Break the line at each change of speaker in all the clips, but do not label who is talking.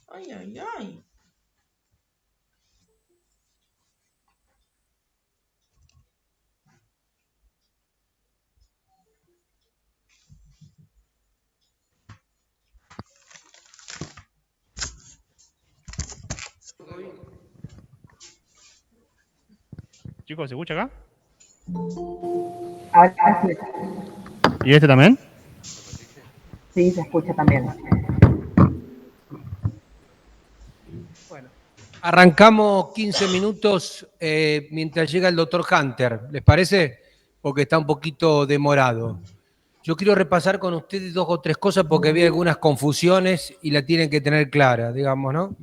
Ay, ay, ay.
Chicos, ¿se escucha acá?
Ahora sí,
¿Y este también?
sí, se escucha también.
Bueno, arrancamos 15 minutos mientras llega el doctor Hunter, ¿les parece? Porque está un poquito demorado. Yo quiero repasar con ustedes dos o tres cosas porque había algunas confusiones y la tienen que tener clara, digamos, ¿no?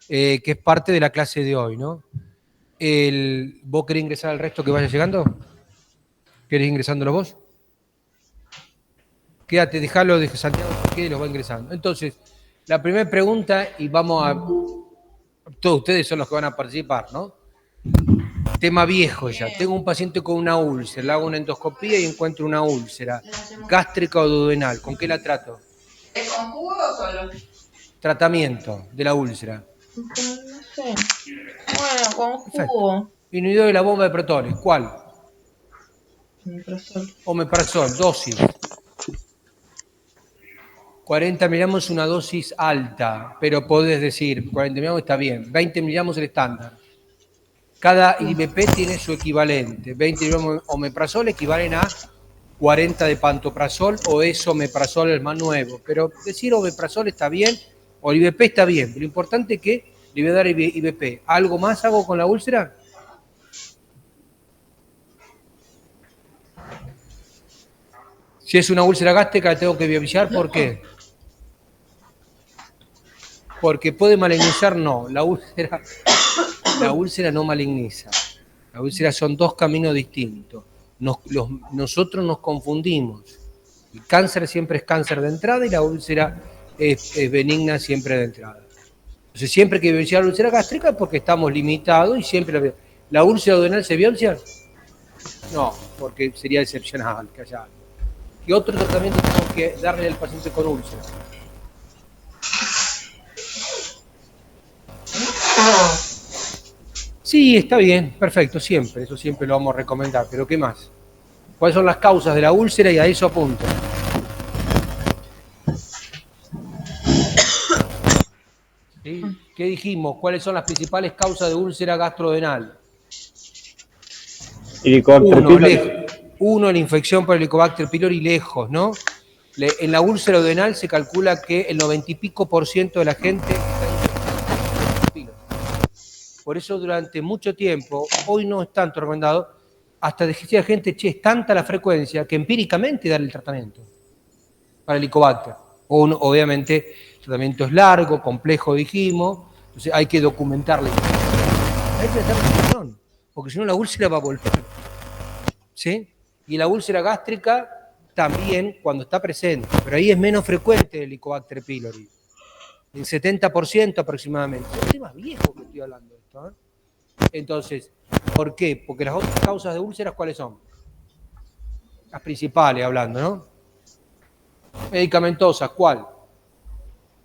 Que es parte de la clase de hoy, ¿no? ¿Vos querés ingresar al resto que vaya llegando? ¿Querés ingresándolo vos? Quédate, déjalo de Santiago que los va ingresando. Entonces, la primera pregunta, y vamos a... Todos ustedes son los que van a participar, ¿no? Tema viejo ya. Tengo un paciente con una úlcera, le hago una endoscopía y encuentro una úlcera gástrica o duodenal. ¿Con qué la trato?
¿Es con jugo o solo?
Tratamiento de la úlcera.
No sé. Bueno, con
Perfecto.
jugo.
Inhibidor de la bomba de protones. ¿Cuál?
Omeprazol.
Omeprazol, dosis. 40 miligramos es una dosis alta, pero podés decir, 40 miligramos está bien. 20 miligramos es el estándar. Cada IBP tiene su equivalente. 20 miligramos de omeprazol equivalen a 40 de pantoprazol o es omeprazol el más nuevo. Pero decir omeprazol está bien o el IBP está bien. Lo importante es que le voy a dar IBP. ¿Algo más hago con la úlcera? Si es una úlcera gástrica, tengo que biopsiar. ¿Por qué? Porque puede malignizar, no. La úlcera no maligniza. La úlcera son dos caminos distintos. Nosotros nos confundimos. El cáncer siempre es cáncer de entrada y la úlcera es benigna siempre de entrada. Entonces, siempre que biopsiar la úlcera gástrica porque estamos limitados y siempre la úlcera duodenal se biopsia. No, porque sería excepcional que haya algo. ¿Qué otro tratamiento tenemos que darle al paciente con úlcera? Sí, está bien, perfecto, siempre, eso siempre lo vamos a recomendar, pero ¿qué más? ¿Cuáles son las causas de la úlcera? Y a eso apunto. ¿Sí? ¿Qué dijimos? ¿Cuáles son las principales causas de úlcera gastrodenal? Uno, la infección por Helicobacter pylori lejos, ¿no? En la úlcera duodenal se calcula que el 90 y pico % de la gente está infectada. Por eso durante mucho tiempo, hoy no es tanto recomendado, hasta decía la gente, che, es tanta la frecuencia que empíricamente dar el tratamiento para el Helicobacter. Obviamente el tratamiento es largo, complejo, dijimos, entonces hay que documentarlo. Hay que prestar atención, porque si no la úlcera va a volver. ¿Sí? Y la úlcera gástrica también cuando está presente, pero ahí es menos frecuente el Helicobacter pylori. En 70% aproximadamente. Es un tema viejo que estoy hablando de esto, ¿eh? Entonces, ¿por qué? Porque las otras causas de úlceras, ¿cuáles son? Las principales hablando, ¿no? Medicamentosas, ¿cuál?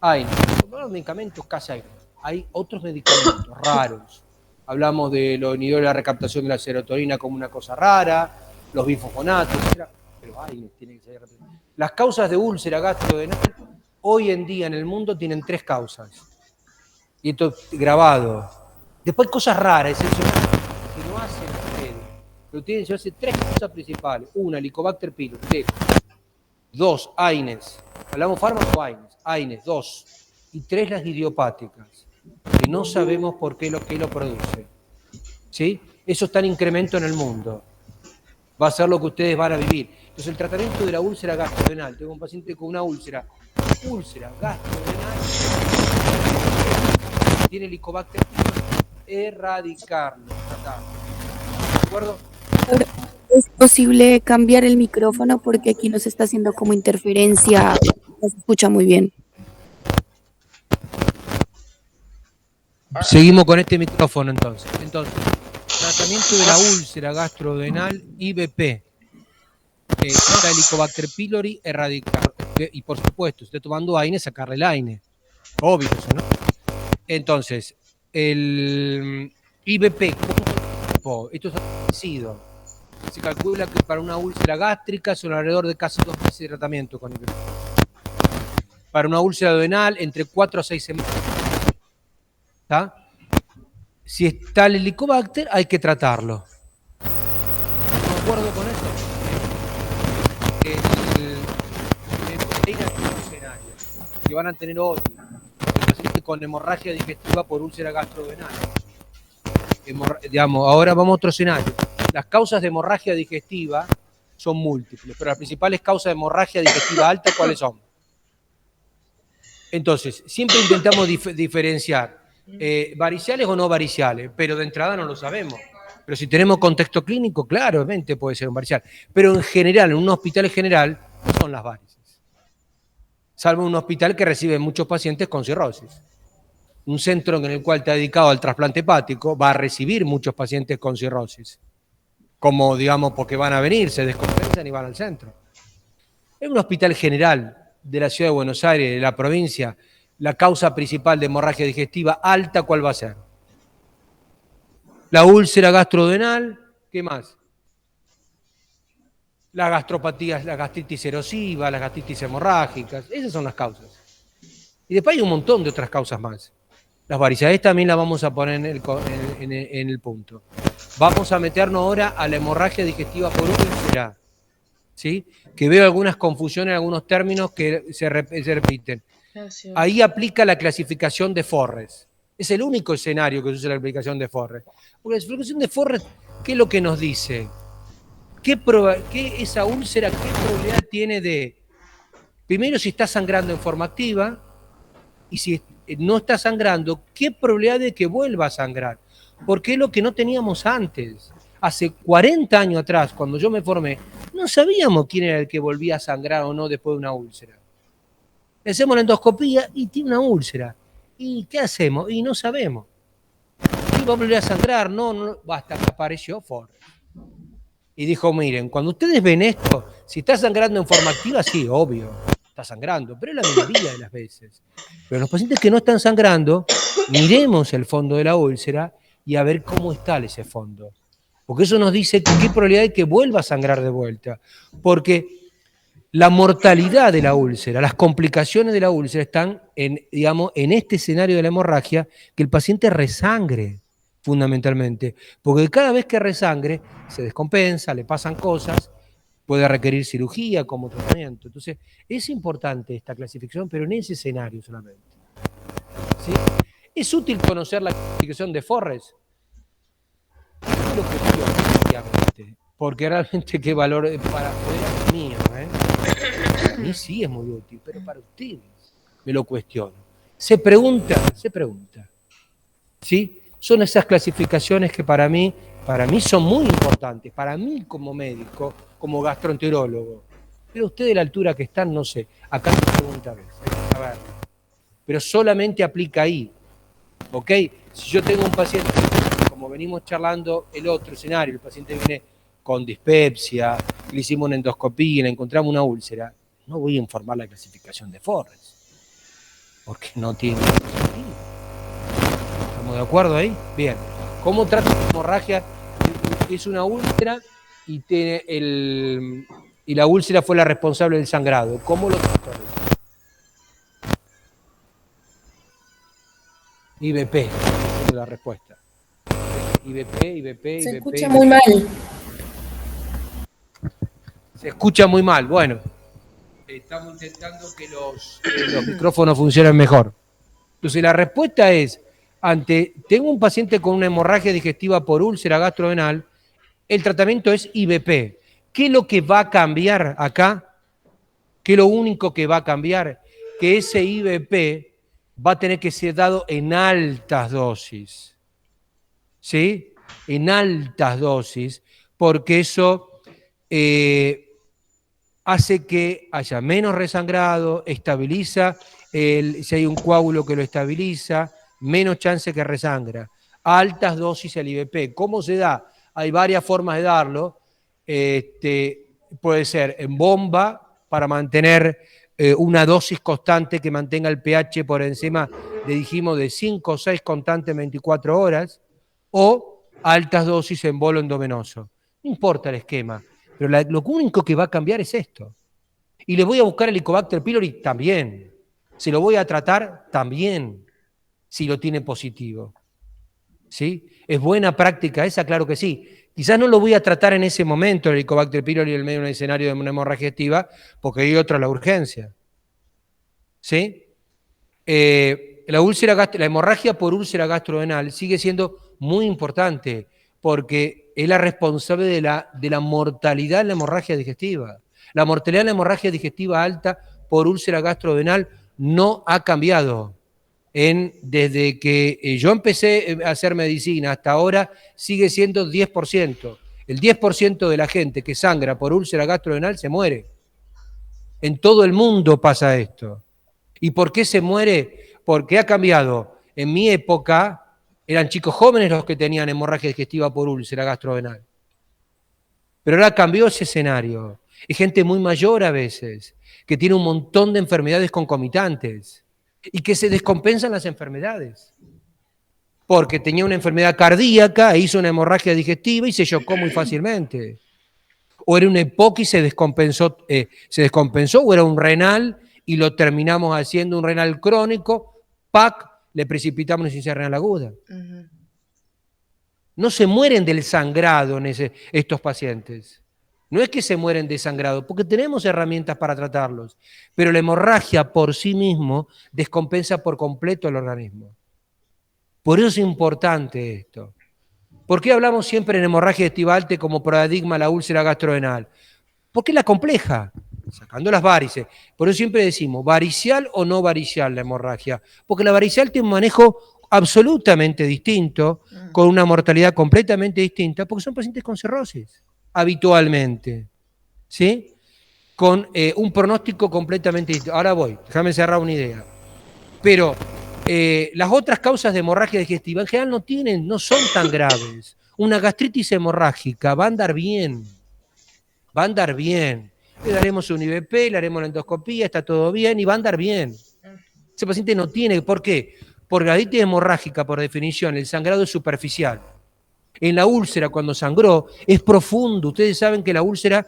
Hay los medicamentos casi hay otros medicamentos raros. Hablamos de los inhibidores de la recaptación de la serotonina como una cosa rara, los bifosfonatos, etc. Pero hay, tiene que ser. Las causas de úlcera gastrodenal hoy en día en el mundo tienen 3 causas. Y esto grabado. Después cosas raras, excepcionales, que no hacen ustedes. Pero tienen que llevarse 3 causas principales. Una, Helicobacter pylori. 2, AINES. Hablamos fármaco AINES. AINES, 2. Y 3, las idiopáticas, que no sabemos por qué lo produce. ¿Sí? Eso está en incremento en el mundo. Va a ser lo que ustedes van a vivir. Entonces, el tratamiento de la úlcera gastrodenal. Tengo un paciente con una úlcera gastrodenal. Tiene Helicobacter pylori. Erradicarlo. ¿De acuerdo?
¿Es posible cambiar el micrófono? Porque aquí nos está haciendo como interferencia. No se escucha muy bien.
Seguimos con este micrófono entonces. Tratamiento de la úlcera gastrodenal IBP. Para Helicobacter pylori, erradicar. Y por supuesto, si está tomando AINE, sacarle el AINE. Obvio eso, ¿no? Entonces, el IBP, esto es parecido. Se calcula que para una úlcera gástrica son alrededor de casi 2 meses de tratamiento con IBP. Para una úlcera duodenal, entre 4 a 6 semanas. ¿Está? Si está el Helicobacter, hay que tratarlo. ¿De acuerdo con eso? Hay escenarios que van a tener hoy pacientes con hemorragia digestiva por úlcera gastroduodenal. Digamos, ahora vamos a otro escenario. Las causas de hemorragia digestiva son múltiples, pero las principales causas de hemorragia digestiva alta, ¿cuáles son? Entonces, siempre intentamos diferenciar variciales o no variciales, pero de entrada no lo sabemos. Pero si tenemos contexto clínico, claramente puede ser un varicial. Pero en general, en un hospital general, no son las varices. Salvo un hospital que recibe muchos pacientes con cirrosis. Un centro en el cual está dedicado al trasplante hepático va a recibir muchos pacientes con cirrosis. Como, digamos, porque van a venir, se descompensan y van al centro. En un hospital general de la ciudad de Buenos Aires, de la provincia, la causa principal de hemorragia digestiva alta, ¿cuál va a ser? La úlcera gastroduodenal, ¿qué más? Las gastropatías, la gastritis erosiva, las gastritis hemorrágicas, esas son las causas. Y después hay un montón de otras causas más. Las varicidades también las vamos a poner en el punto. Vamos a meternos ahora a la hemorragia digestiva por úlcera, ¿sí? Que veo algunas confusiones, algunos términos que se repiten.
Gracias.
Ahí aplica la clasificación de Forres. Es el único escenario que se usa la aplicación de Forres. Porque la clasificación de Forres, ¿qué es lo que nos dice? ¿Qué esa úlcera, qué probabilidad tiene de, primero, si está sangrando en forma activa, y si no está sangrando, qué probabilidad de que vuelva a sangrar? Porque es lo que no teníamos antes. Hace 40 años atrás, cuando yo me formé, no sabíamos quién era el que volvía a sangrar o no después de una úlcera. Le hacemos la endoscopía y tiene una úlcera. ¿Y qué hacemos? Y no sabemos. ¿Y va a volver a sangrar? No, hasta que apareció Forres. Y dijo, miren, cuando ustedes ven esto, si está sangrando en forma activa, sí, obvio, está sangrando, pero es la mayoría de las veces. Pero los pacientes que no están sangrando, miremos el fondo de la úlcera y a ver cómo está ese fondo. Porque eso nos dice qué probabilidad hay que vuelva a sangrar de vuelta. Porque la mortalidad de la úlcera, las complicaciones de la úlcera están en este escenario de la hemorragia, que el paciente resangre, fundamentalmente. Porque cada vez que resangre, se descompensa, le pasan cosas, puede requerir cirugía como tratamiento. Entonces, es importante esta clasificación, pero en ese escenario solamente. ¿Sí? ¿Es útil conocer la clasificación de Forres? Yo lo cuestiono, obviamente, porque realmente qué valor para poder mío, Para mí sí es muy útil, pero para ustedes me lo cuestiono. Se pregunta. ¿Sí? Son esas clasificaciones que para mí son muy importantes, para mí como médico, como gastroenterólogo. Pero ustedes, la altura que están, no sé. Acá se pregunta a veces, hay que saberlo. Pero solamente aplica ahí. ¿Ok? Si yo tengo un paciente, como venimos charlando el otro escenario, el paciente viene con dispepsia, le hicimos una endoscopía y le encontramos una úlcera, no voy a informar la clasificación de Forres, porque no tiene sentido. ¿Estamos de acuerdo ahí? Bien. ¿Cómo trata la hemorragia? Es una úlcera y y la úlcera fue la responsable del sangrado. ¿Cómo lo trató? IBP, esa es la respuesta. IBP.
Se escucha muy mal.
Se escucha muy mal. Bueno, estamos intentando que los micrófonos funcionen mejor. Entonces la respuesta es, tengo un paciente con una hemorragia digestiva por úlcera gastroduodenal, el tratamiento es IBP. ¿Qué es lo que va a cambiar acá? ¿Qué es lo único que va a cambiar? Que ese IBP va a tener que ser dado en altas dosis. ¿Sí? En altas dosis, porque eso hace que haya menos resangrado, estabiliza, si hay un coágulo que lo estabiliza, menos chance que resangra. Altas dosis el IBP. ¿Cómo se da? Hay varias formas de darlo. Puede ser en bomba para mantener una dosis constante que mantenga el pH por encima, dijimos, de 5 o 6 constantes en 24 horas, o altas dosis en bolo endovenoso. No importa el esquema, pero lo único que va a cambiar es esto. Y le voy a buscar el Helicobacter pylori también. Si lo voy a tratar también, si lo tiene positivo. ¿Sí? ¿Es buena práctica esa? Claro que sí. Quizás no lo voy a tratar en ese momento, el Helicobacter pylori, en medio de un escenario de una hemorragia digestiva, porque hay otra la urgencia. ¿Sí? La hemorragia por úlcera gastrodenal sigue siendo muy importante, porque es la responsable de la mortalidad en la hemorragia digestiva. La mortalidad en la hemorragia digestiva alta por úlcera gastrodenal no ha cambiado. Desde que yo empecé a hacer medicina hasta ahora sigue siendo 10%. El 10% de la gente que sangra por úlcera gastrodenal se muere. En todo el mundo pasa esto. ¿Y por qué se muere? Porque ha cambiado. En mi época eran chicos jóvenes los que tenían hemorragia digestiva por úlcera gastrodenal. Pero ahora cambió ese escenario. Es gente muy mayor a veces, que tiene un montón de enfermedades concomitantes y que se descompensan las enfermedades. Porque tenía una enfermedad cardíaca e hizo una hemorragia digestiva y se chocó muy fácilmente. O era una EPOC y se descompensó, o era un renal y lo terminamos haciendo un renal crónico, ¡pac!, le precipitamos una insuficiencia renal aguda. No se mueren del sangrado estos pacientes. No es que se mueren de sangrado, porque tenemos herramientas para tratarlos, pero la hemorragia por sí mismo descompensa por completo el organismo. Por eso es importante esto. ¿Por qué hablamos siempre en hemorragia digestiva alta como paradigma la úlcera gastrodenal? Porque es la compleja, sacando las varices. Por eso siempre decimos, ¿varicial o no varicial la hemorragia? Porque la varicial tiene un manejo absolutamente distinto, con una mortalidad completamente distinta, porque son pacientes con cirrosis, habitualmente, ¿sí? Con un pronóstico completamente distinto. Ahora déjame cerrar una idea. Pero las otras causas de hemorragia digestiva en general no son tan graves. Una gastritis hemorrágica va a andar bien. Le daremos un IVP, le haremos la endoscopía, está todo bien y va a andar bien. Ese paciente no tiene, ¿por qué? Porque la gastritis hemorrágica, por definición, el sangrado es superficial. En la úlcera, cuando sangró, es profundo. Ustedes saben que la úlcera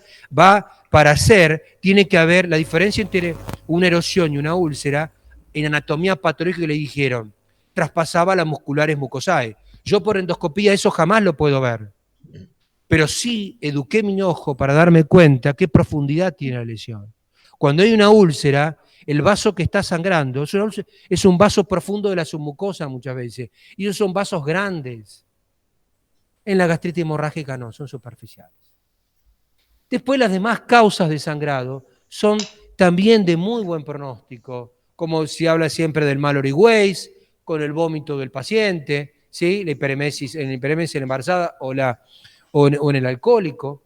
tiene que haber la diferencia entre una erosión y una úlcera. En anatomía patológica le dijeron, traspasaba las musculares mucosae. Yo por endoscopía eso jamás lo puedo ver. Pero sí eduqué mi ojo para darme cuenta qué profundidad tiene la lesión. Cuando hay una úlcera, el vaso que está sangrando es un vaso profundo de la submucosa muchas veces. Y esos son vasos grandes. En la gastritis hemorrágica no, son superficiales. Después las demás causas de sangrado son también de muy buen pronóstico, como se habla siempre del Mallory Weiss, con el vómito del paciente, ¿sí? La hiperemesis en la embarazada o en el alcohólico,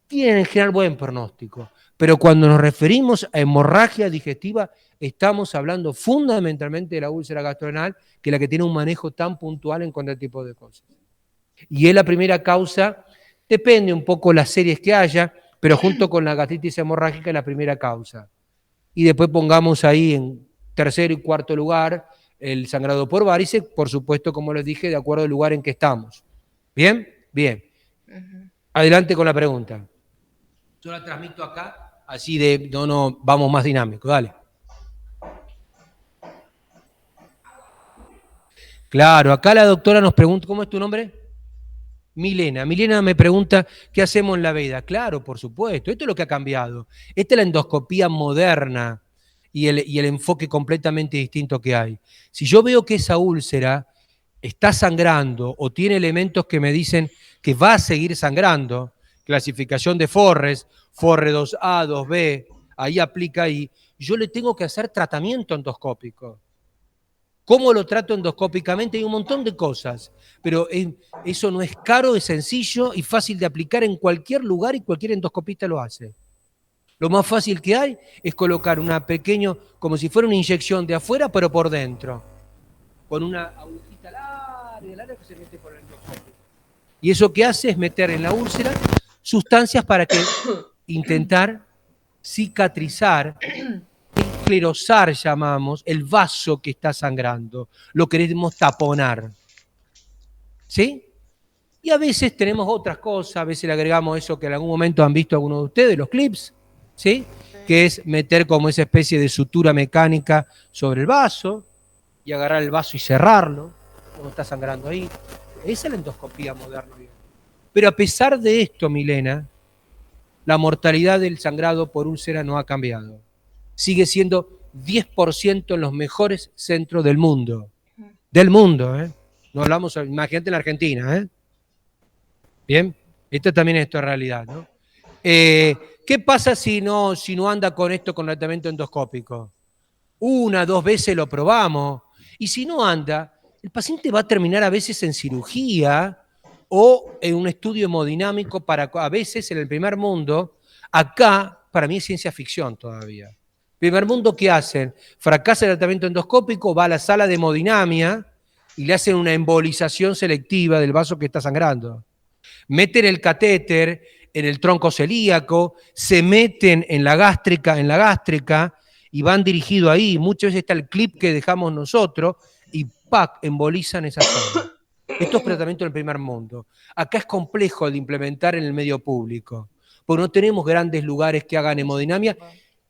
tienen en general buen pronóstico. Pero cuando nos referimos a hemorragia digestiva, estamos hablando fundamentalmente de la úlcera gastrodenal, que es la que tiene un manejo tan puntual en cuanto a tipo de cosas. Y es la primera causa, depende un poco las series que haya, pero junto con la gastritis hemorrágica es la primera causa. Y después pongamos ahí en tercer y cuarto lugar el sangrado por varices, por supuesto, como les dije, de acuerdo al lugar en que estamos. ¿Bien? Bien. Adelante con la pregunta. Yo la transmito acá, así no, vamos más dinámico, dale. Claro, acá la doctora nos pregunta, ¿cómo es tu nombre? Milena me pregunta, ¿qué hacemos en la veda? Claro, por supuesto, esto es lo que ha cambiado. Esta es la endoscopía moderna y el enfoque completamente distinto que hay. Si yo veo que esa úlcera está sangrando o tiene elementos que me dicen que va a seguir sangrando, clasificación de Forres, Forre 2A, 2B, ahí aplica ahí, yo le tengo que hacer tratamiento endoscópico. ¿Cómo lo trato endoscópicamente? Hay un montón de cosas, pero eso no es caro, es sencillo y fácil de aplicar en cualquier lugar y cualquier endoscopista lo hace. Lo más fácil que hay es colocar como si fuera una inyección de afuera, pero por dentro, con una agujita larga que se mete por el endoscopio. Y eso que hace es meter en la úlcera sustancias para intentar cicatrizar esclerosar, llamamos, el vaso que está sangrando. Lo queremos taponar. ¿Sí? Y a veces tenemos otras cosas, a veces le agregamos eso que en algún momento han visto algunos de ustedes, los clips, ¿sí? Que es meter como esa especie de sutura mecánica sobre el vaso y agarrar el vaso y cerrarlo, cuando está sangrando ahí. Esa es la endoscopía moderna. Pero a pesar de esto, Milena, la mortalidad del sangrado por úlcera no ha cambiado. Sigue siendo 10% en los mejores centros del mundo. Del mundo, ¿eh? No hablamos, imagínate en la Argentina, ¿eh? Bien, esto también es realidad, ¿no? ¿Qué pasa si no anda con esto con tratamiento endoscópico? 1, 2 veces lo probamos, y si no anda, el paciente va a terminar a veces en cirugía o en un estudio hemodinámico a veces en el primer mundo. Acá, para mí es ciencia ficción todavía. Primer mundo, ¿qué hacen? Fracasa el tratamiento endoscópico, va a la sala de hemodinamia y le hacen una embolización selectiva del vaso que está sangrando. Meten el catéter en el tronco celíaco, se meten en la gástrica y van dirigidos ahí. Muchas veces está el clip que dejamos nosotros y ¡pac! Embolizan esa zona. Esto es tratamiento en el primer mundo. Acá es complejo de implementar en el medio público, porque no tenemos grandes lugares que hagan hemodinamia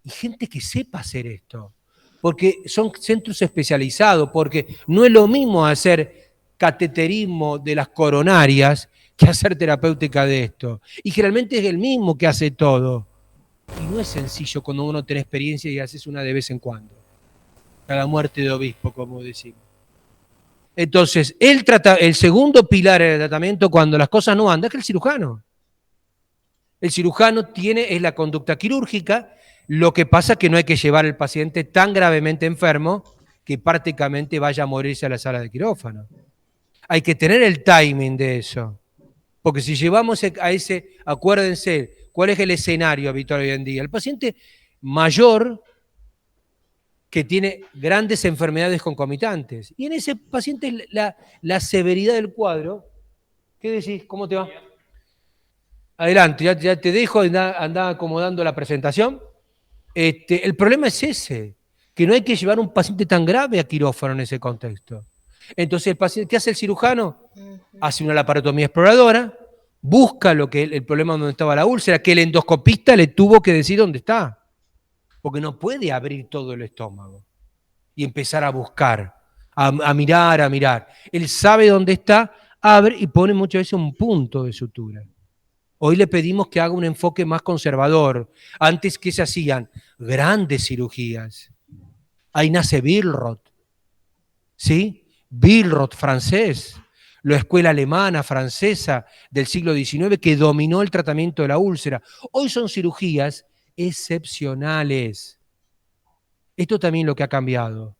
y gente que sepa hacer esto, porque son centros especializados, porque no es lo mismo hacer cateterismo de las coronarias que hacer terapéutica de esto. Y generalmente es el mismo que hace todo. Y no es sencillo cuando uno tiene experiencia y haces una de vez en cuando. Cada muerte de obispo, como decimos. Entonces, el segundo pilar del tratamiento cuando las cosas no andan es el cirujano. El cirujano es la conducta quirúrgica. Lo que pasa es que no hay que llevar al paciente tan gravemente enfermo que prácticamente vaya a morirse a la sala de quirófano. Hay que tener el timing de eso. Porque si llevamos a ese, acuérdense, ¿cuál es el escenario habitual hoy en día? El paciente mayor que tiene grandes enfermedades concomitantes. Y en ese paciente la severidad del cuadro, ¿qué decís? ¿Cómo te va? Adelante, ya te dejo, anda acomodando la presentación. El problema es ese, que no hay que llevar un paciente tan grave a quirófano en ese contexto. Entonces, el paciente, ¿qué hace el cirujano? Hace una laparotomía exploradora, busca el problema donde estaba la úlcera, que el endoscopista le tuvo que decir dónde está, porque no puede abrir todo el estómago y empezar a buscar, a mirar. Él sabe dónde está, abre y pone muchas veces un punto de sutura. Hoy le pedimos que haga un enfoque más conservador. Antes, ¿qué se hacían? Grandes cirugías. Ahí nace Billroth, ¿sí? Billroth francés, la escuela alemana, francesa del siglo XIX que dominó el tratamiento de la úlcera. Hoy son cirugías excepcionales. Esto también es lo que ha cambiado.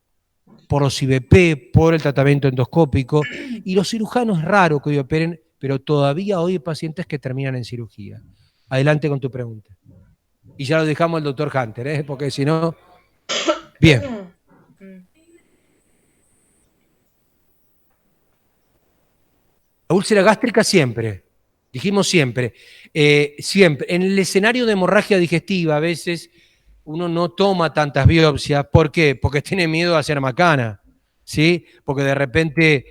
Por los IVP, por el tratamiento endoscópico. Y los cirujanos es raro que hoy operen, pero todavía hoy hay pacientes que terminan en cirugía. Adelante con tu pregunta. Y ya lo dejamos al doctor Hunter, porque si no... Bien. La úlcera gástrica siempre, dijimos siempre. Siempre. En el escenario de hemorragia digestiva a veces uno no toma tantas biopsias. ¿Por qué? Porque tiene miedo a hacer macana, ¿sí? Porque de repente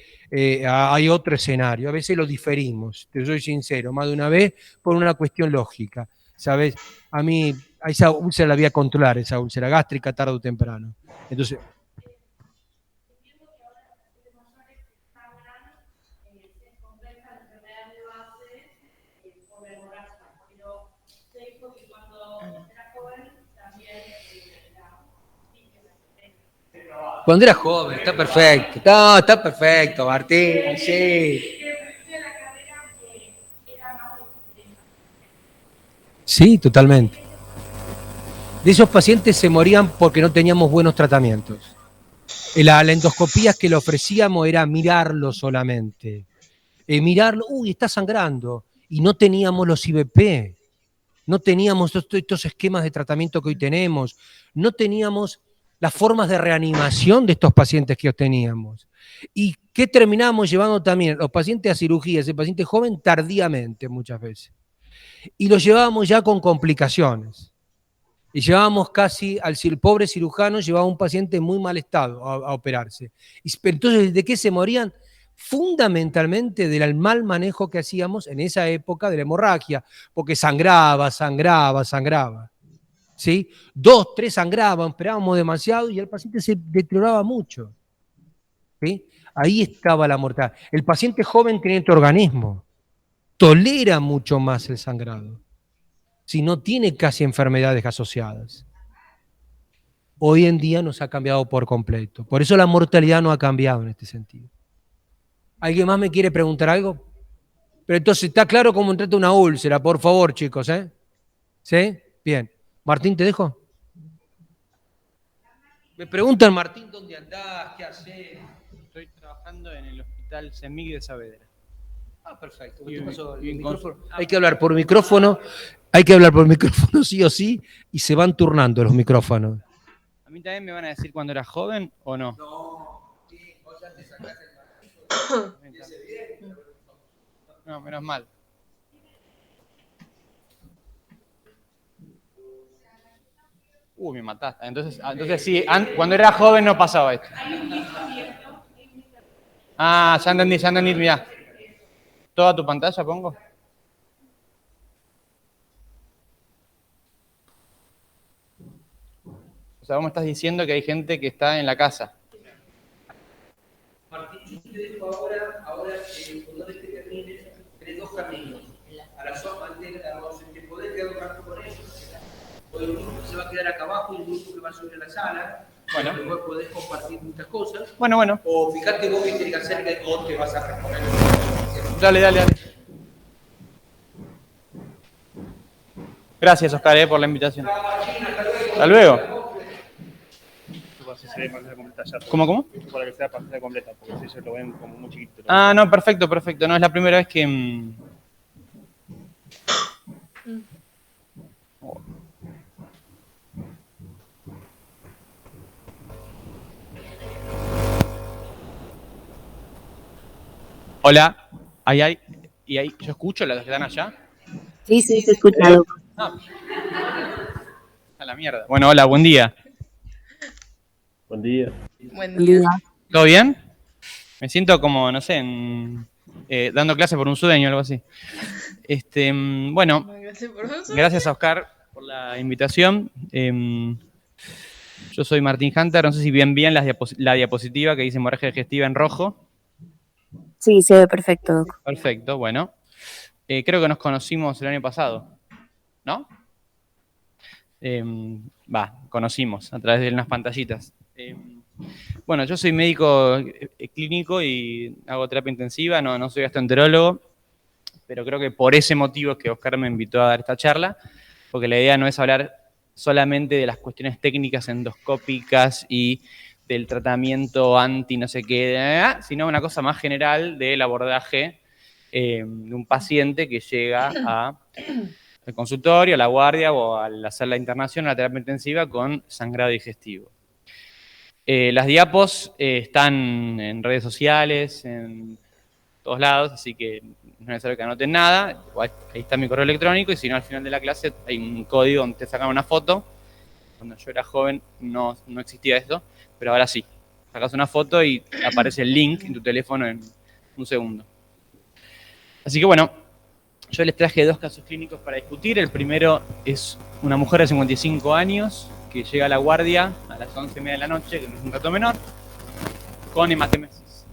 hay otro escenario. A veces lo diferimos, te soy sincero, más de una vez por una cuestión lógica, ¿sabes? A mí a esa úlcera la voy a controlar, esa úlcera gástrica tarde o temprano. Entonces... Cuando era joven, está perfecto. No, está perfecto, Martín, sí. Sí, totalmente. De esos pacientes se morían porque no teníamos buenos tratamientos. La endoscopía que le ofrecíamos era mirarlo solamente. Mirarlo, está sangrando. Y no teníamos los IVP. No teníamos estos esquemas de tratamiento que hoy tenemos. No teníamos las formas de reanimación de estos pacientes que teníamos. ¿Y qué terminamos llevando también? Los pacientes a cirugía, ese paciente joven tardíamente muchas veces. Y los llevábamos ya con complicaciones. Y llevábamos casi, el pobre cirujano llevaba a un paciente en muy mal estado a operarse. Entonces, ¿de qué se morían? Fundamentalmente del mal manejo que hacíamos en esa época de la hemorragia, porque sangraba. ¿Sí? 2, 3 sangraban, esperábamos demasiado y el paciente se deterioraba mucho. ¿Sí? Ahí estaba la mortalidad. El paciente joven tiene este organismo, tolera mucho más el sangrado, si no tiene casi enfermedades asociadas. Hoy en día nos ha cambiado por completo. Por eso la mortalidad no ha cambiado en este sentido. ¿Alguien más me quiere preguntar algo? Pero entonces, ¿está claro cómo trata una úlcera? Por favor, chicos, ¿eh? ¿Sí? Bien. Martín, ¿te dejo? Me preguntan, Martín, ¿dónde andás? ¿Qué haces?
Estoy trabajando en el Hospital Semig de Saavedra.
Ah, perfecto.
Y-
¿Qué pasó?
y
El
en
micrófono. Hay que hablar por micrófono, sí o sí, y se van turnando los micrófonos.
¿A mí también me van a decir cuando era joven o no? No, menos mal. Me mataste. Entonces sí, cuando era joven no pasaba esto. Ah, ya entendí, mirá. ¿Toda tu pantalla pongo? O sea, vos me estás diciendo que hay gente que está en la casa.
Martín, yo te dejo ahora cuando este termine, tenés 2 caminos. A la zona antena, te podés quedar un rato con ellos. O el grupo se va a quedar acá abajo y el grupo que va a subir a la sala.
Bueno.
Después podés compartir muchas cosas.
Bueno.
O fíjate vos que tenés que hacer o te vas a responder.
Dale. Gracias, Oscar, por la invitación. Hasta luego.
Así se ve pantalla completa ya.
¿Cómo?
Para que sea pantalla completa, porque si ellos lo ven como muy chiquito.
Ah, no, perfecto. No, es la primera vez que... Hola, ¿hay? ¿Y ahí? ¿Yo escucho las que están allá?
Sí, se escucha.
A la mierda. Bueno, hola, buen día.
Buen
Buen
día.
día.
¿Todo bien? Me siento como, no sé, dando clase por un sueño o algo así. Bueno, gracias a Oscar por la invitación. Yo soy Martín Hunter, no sé si ven bien la diapositiva que dice hemorragia digestiva en rojo.
Sí, se ve perfecto, Doc.
Perfecto, bueno. Creo que nos conocimos el año pasado, ¿no? Conocimos a través de unas pantallitas. Bueno, yo soy médico clínico y hago terapia intensiva, no soy gastroenterólogo, pero creo que por ese motivo es que Oscar me invitó a dar esta charla, porque la idea no es hablar solamente de las cuestiones técnicas endoscópicas y del tratamiento anti no sé qué, sino una cosa más general del abordaje de un paciente que llega al consultorio, a la guardia o a la sala de internación, a la terapia intensiva con sangrado digestivo. Las diapos están en redes sociales, en todos lados, así que no es necesario que anoten nada. Ahí está mi correo electrónico y si no, al final de la clase hay un código donde te sacan una foto. Cuando yo era joven no existía esto, pero ahora sí. Sacas una foto y aparece el link en tu teléfono en un segundo. Así que bueno, yo les traje 2 casos clínicos para discutir. El primero es una mujer de 55 años que llega a la guardia a las 11:30 de la noche, que no es un dato menor, con hematemesis.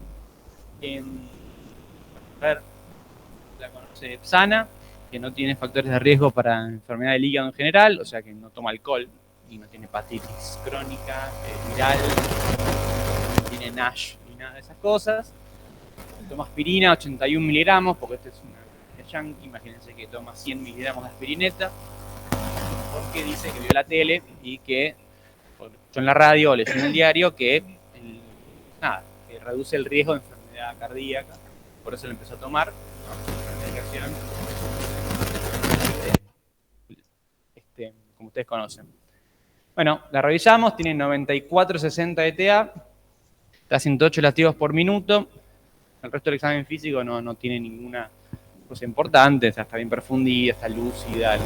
La conoce sana, que no tiene factores de riesgo para enfermedad del hígado en general, o sea que no toma alcohol y no tiene hepatitis crónica, viral, no tiene NASH ni nada de esas cosas. Toma aspirina, 81 miligramos, porque esta es una yankee, imagínense que toma 100 miligramos de aspirineta, porque dice que vio la tele y que escuchó en la radio o leyó en el diario que reduce el riesgo de enfermedad cardíaca, por eso lo empezó a tomar. Medicación, como ustedes conocen. Bueno, la revisamos, tiene 94/60 ETA, está a 108 latidos por minuto. El resto del examen físico no tiene ninguna cosa importante, o sea, está bien perfundida, está lúcida, no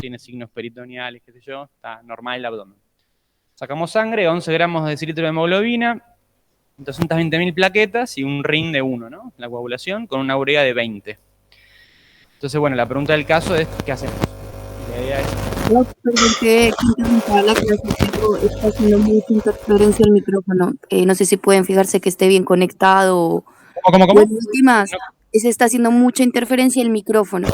tiene signos peritoneales, qué sé yo, está normal el abdomen. Sacamos sangre, 11 gramos de decilitro de hemoglobina, 220.000 plaquetas y un ring de 1, ¿no? La coagulación con una urea de 20. Entonces, bueno, la pregunta del caso es, ¿qué hacemos? La idea es...
No, perdón que interrumpa la clase, pero está haciendo mucha interferencia el micrófono. No sé si pueden fijarse que esté bien conectado.
¿Cómo?
En últimas, se está haciendo mucha interferencia el micrófono.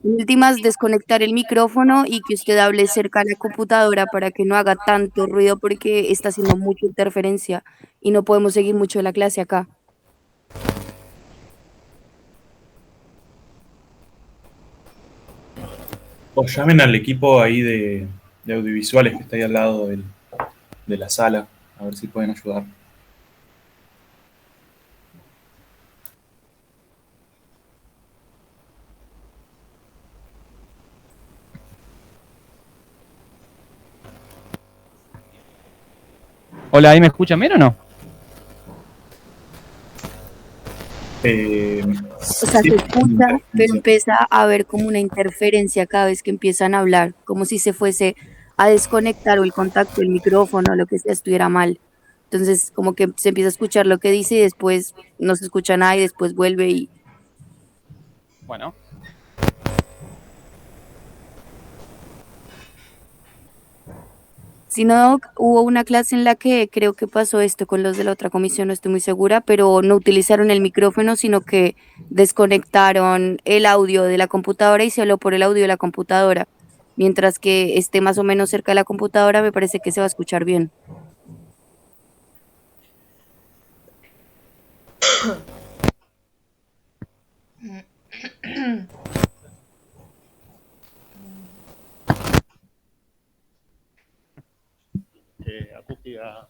En últimas, desconectar el micrófono y que usted hable cerca a la computadora para que no haga tanto ruido porque está haciendo mucha interferencia y no podemos seguir mucho la clase acá.
O llamen al equipo ahí de audiovisuales que está ahí al lado de la sala, a ver si pueden ayudar.
Hola, ¿ahí me escuchan bien o no?
O sea, se escucha, pero empieza a haber como una interferencia cada vez que empiezan a hablar, como si se fuese a desconectar o el contacto del micrófono o lo que sea estuviera mal. Entonces, como que se empieza a escuchar lo que dice y después no se escucha nada y después vuelve y...
Bueno.
Si no, hubo una clase en la que creo que pasó esto con los de la otra comisión, no estoy muy segura, pero no utilizaron el micrófono, sino que desconectaron el audio de la computadora y se habló por el audio de la computadora. Mientras que esté más o menos cerca de la computadora, me parece que se va a escuchar bien.
Acústica.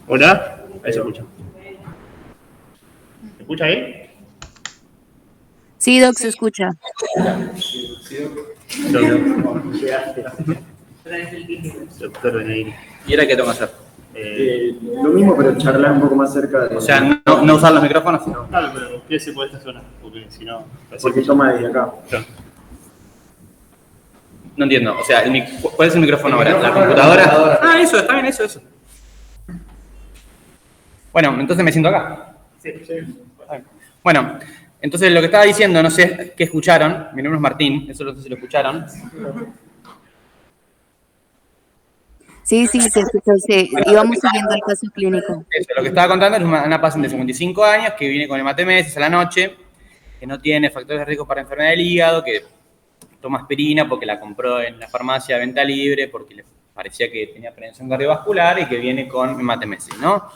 Hola, ahí se escucha. ¿Se escucha ahí?
Sí, Doc, se escucha.
Doctor Beneiri.
¿Y ahora qué tengo que hacer?
Lo mismo, pero charlar un poco más cerca de...
O sea, no usar los micrófonos, sino...
Claro, pero quédese por esta zona, porque si no...
porque toma desde acá.
Claro.
No entiendo. O sea, ¿cuál es el micrófono ahora? ¿La computadora? Ah, eso, está bien, eso. Bueno, entonces me siento acá.
Sí.
Bueno, entonces lo que estaba diciendo, no sé qué escucharon. Mi nombre es Martín, eso no sé si lo escucharon.
Sí, se escuchó. Íbamos siguiendo el caso clínico.
Eso, lo que estaba contando es una paciente de 55 años que viene con hematemesis a la noche, que no tiene factores de riesgo para enfermedad del hígado, que toma aspirina porque la compró en la farmacia de venta libre, porque le parecía que tenía prevención cardiovascular y que viene con hematemesis, ¿no?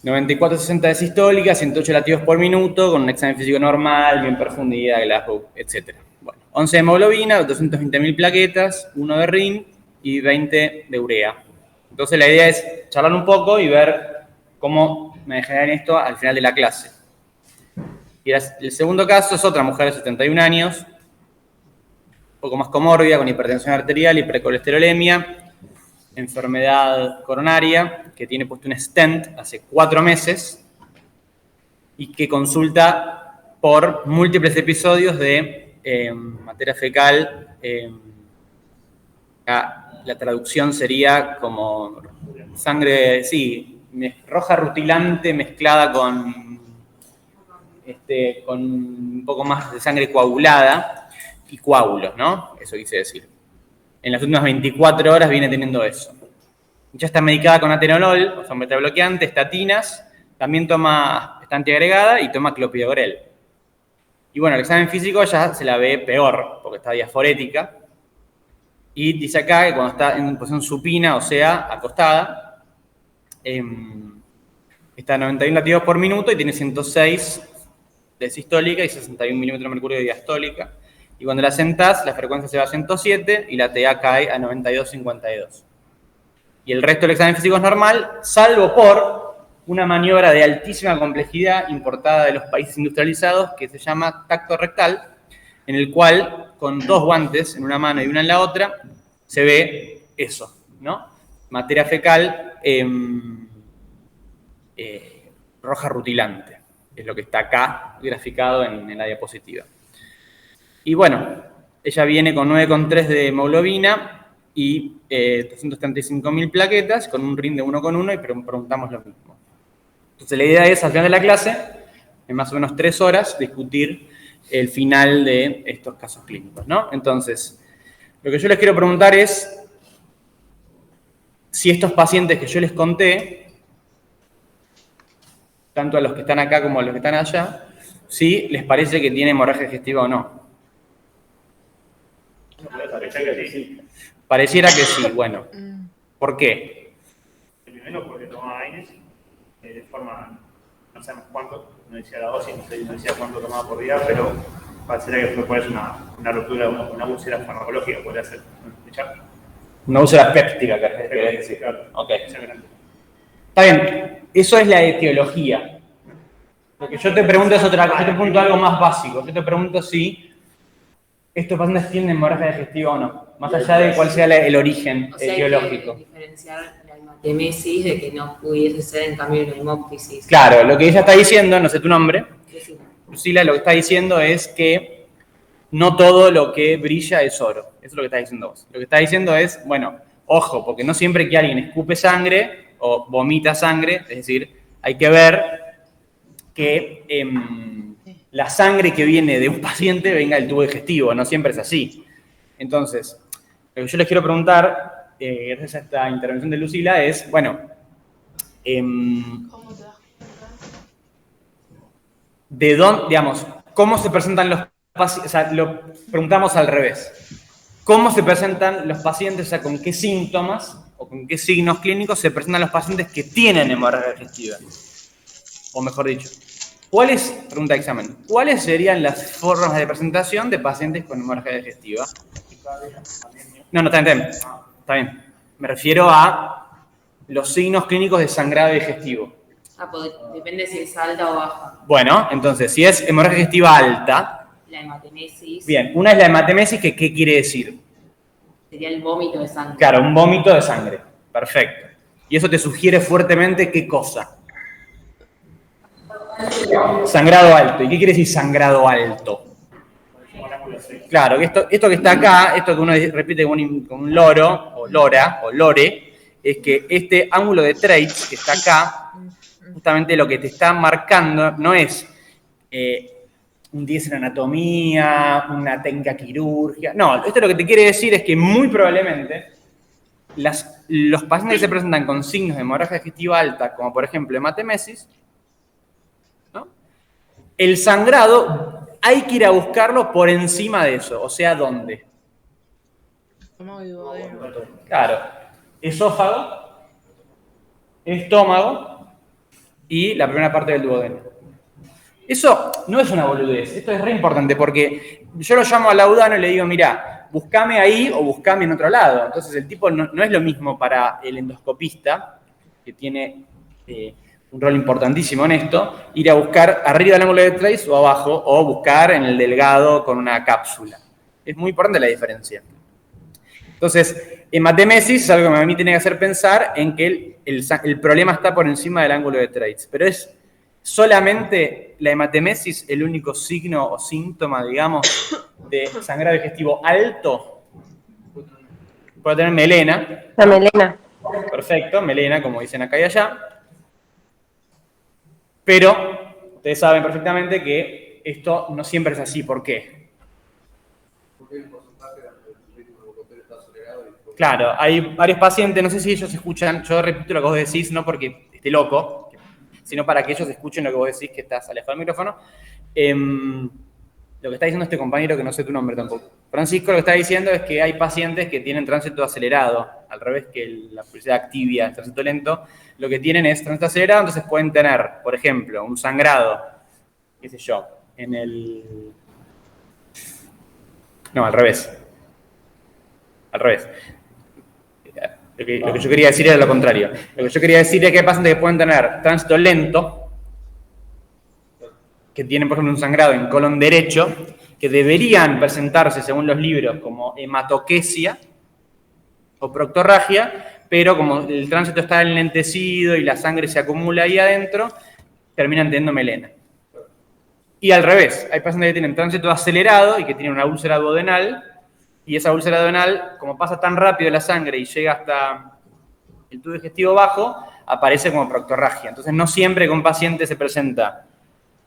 94-60 de sistólica, 108 latidos por minuto, con un examen físico normal, bien perfundida, Glasgow, etc. Bueno, 11 de hemoglobina, 220.000 plaquetas, 1 de ring y 20 de urea. Entonces la idea es charlar un poco y ver cómo manejar esto al final de la clase. Y el segundo caso es otra mujer de 71 años, poco más comórbida, con hipertensión arterial, hipercolesterolemia, enfermedad coronaria, que tiene puesto un stent hace 4 meses y que consulta por múltiples episodios de materia fecal. La traducción sería como sangre, sí, roja rutilante mezclada con un poco más de sangre coagulada y coágulos, ¿no? Eso quise decir. En las últimas 24 horas viene teniendo eso. Ya está medicada con atenolol, o sea, un betabloqueante, estatinas, también está antiagregada y toma clopidogrel. Y bueno, el examen físico ya se la ve peor, porque está diaforética. Y dice acá que cuando está en posición supina, o sea, acostada, está a 91 latidos por minuto y tiene 106 de sistólica y 61 milímetros de mercurio de diastólica. Y cuando la sentás, la frecuencia se va a 107 y la TA cae a 92,52. Y el resto del examen físico es normal, salvo por una maniobra de altísima complejidad importada de los países industrializados que se llama tacto rectal, en el cual, con 2 guantes, en una mano y una en la otra, se ve eso, ¿no? Materia fecal roja rutilante, es lo que está acá graficado en la diapositiva. Y bueno, ella viene con 9,3 de hemoglobina y 235.000 plaquetas, con un RIN de 1,1 y preguntamos lo mismo. Entonces la idea es, al final de la clase, en más o menos 3 horas, discutir el final de estos casos clínicos, ¿no? Entonces, lo que yo les quiero preguntar es si estos pacientes que yo les conté, tanto a los que están acá como a los que están allá, si les parece que tiene hemorragia digestiva o no. Pareciera que sí, bueno. ¿Por qué?
Primero porque tomaba AINES de forma, no sabemos cuánto, no decía la dosis, no decía cuánto tomaba por día, pero pareciera que puede ser una ruptura, una úlcera farmacológica, podría ser.
Una úlcera péptica, querés decir.
Claro.
Ok. Está bien, eso es la etiología. Lo que yo te pregunto es otra cosa, yo te pregunto algo más básico. Yo te pregunto si estos pacientes tienen hemorragia digestiva o no, más allá de cuál sea el origen etiológico.
Hay que diferenciar la hematemesis de que no pudiese ser en cambio la hemoptisis.
Claro, lo que ella está diciendo, no sé tu nombre, Lucila, lo que está diciendo es que no todo lo que brilla es oro. Eso es lo que está diciendo vos. Lo que está diciendo es, bueno, ojo, porque no siempre que alguien escupe sangre o vomita sangre, es decir, hay que ver que la sangre que viene de un paciente venga del tubo digestivo, no siempre es así. Entonces, lo que yo les quiero preguntar, gracias a esta intervención de Lucila, es, bueno, ¿de dónde, digamos, cómo se presentan los pacientes? O sea, lo preguntamos al revés. ¿Cómo se presentan los pacientes? O sea, ¿con qué síntomas o con qué signos clínicos se presentan los pacientes que tienen hemorragia digestiva? O mejor dicho, pregunta de examen, ¿cuáles serían las formas de presentación de pacientes con hemorragia digestiva? No, está bien. Me refiero a los signos clínicos de sangrado digestivo.
Depende si es alta o baja.
Bueno, entonces, si es hemorragia digestiva alta...
La hematemesis.
Bien, una es la hematemesis, que ¿qué quiere decir?
Sería el vómito de sangre.
Claro, un vómito de sangre. Perfecto. Y eso te sugiere fuertemente ¿qué cosa? Sangrado alto. ¿Y qué quiere decir sangrado alto? Claro, esto que está acá, esto que uno repite con un loro, o lora, o lore, es que este ángulo de Treitz que está acá, justamente lo que te está marcando no es un 10 en anatomía, una técnica quirúrgica. No, esto lo que te quiere decir es que muy probablemente los pacientes que se presentan con signos de hemorragia digestiva alta, como por ejemplo hematemesis, ¿no? El sangrado hay que ir a buscarlo por encima de eso. O sea, ¿dónde? Claro. Esófago, estómago y la primera parte del duodeno. Eso no es una boludez, esto es re importante porque yo lo llamo al laudano y le digo, mira, buscame ahí o buscame en otro lado. Entonces el tipo no es lo mismo para el endoscopista, que tiene un rol importantísimo en esto, ir a buscar arriba del ángulo de Treitz o abajo, o buscar en el delgado con una cápsula. Es muy importante la diferencia. Entonces, hematemesis es algo que a mí tiene que hacer pensar en que el problema está por encima del ángulo de Treitz. Pero es solamente la hematemesis el único signo o síntoma, digamos, de sangrado digestivo alto. Puede tener melena.
La melena.
Perfecto, melena, como dicen acá y allá. Pero ustedes saben perfectamente que esto no siempre es así. ¿Por qué? Claro, hay varios pacientes, no sé si ellos escuchan, yo repito lo que vos decís, no porque esté loco, sino para que ellos escuchen lo que vos decís, que estás alejado del micrófono. Lo que está diciendo este compañero, que no sé tu nombre tampoco, Francisco, lo que está diciendo es que hay pacientes que tienen tránsito acelerado, al revés que la publicidad activia, el tránsito lento, lo que tienen es tránsito acelerado, entonces pueden tener, por ejemplo, un sangrado, qué sé yo, en el... No, al revés. Al revés. Lo que yo quería decir era lo contrario. Lo que yo quería decir es que hay pacientes que pueden tener tránsito lento, que tienen, por ejemplo, un sangrado en colon derecho, que deberían presentarse, según los libros, como hematoquesia o proctorragia, pero como el tránsito está enlentecido y la sangre se acumula ahí adentro, terminan teniendo melena. Y al revés, hay pacientes que tienen tránsito acelerado y que tienen una úlcera duodenal, y esa úlcera duodenal, como pasa tan rápido la sangre y llega hasta el tubo digestivo bajo, aparece como proctorragia. Entonces, no siempre que un paciente se presenta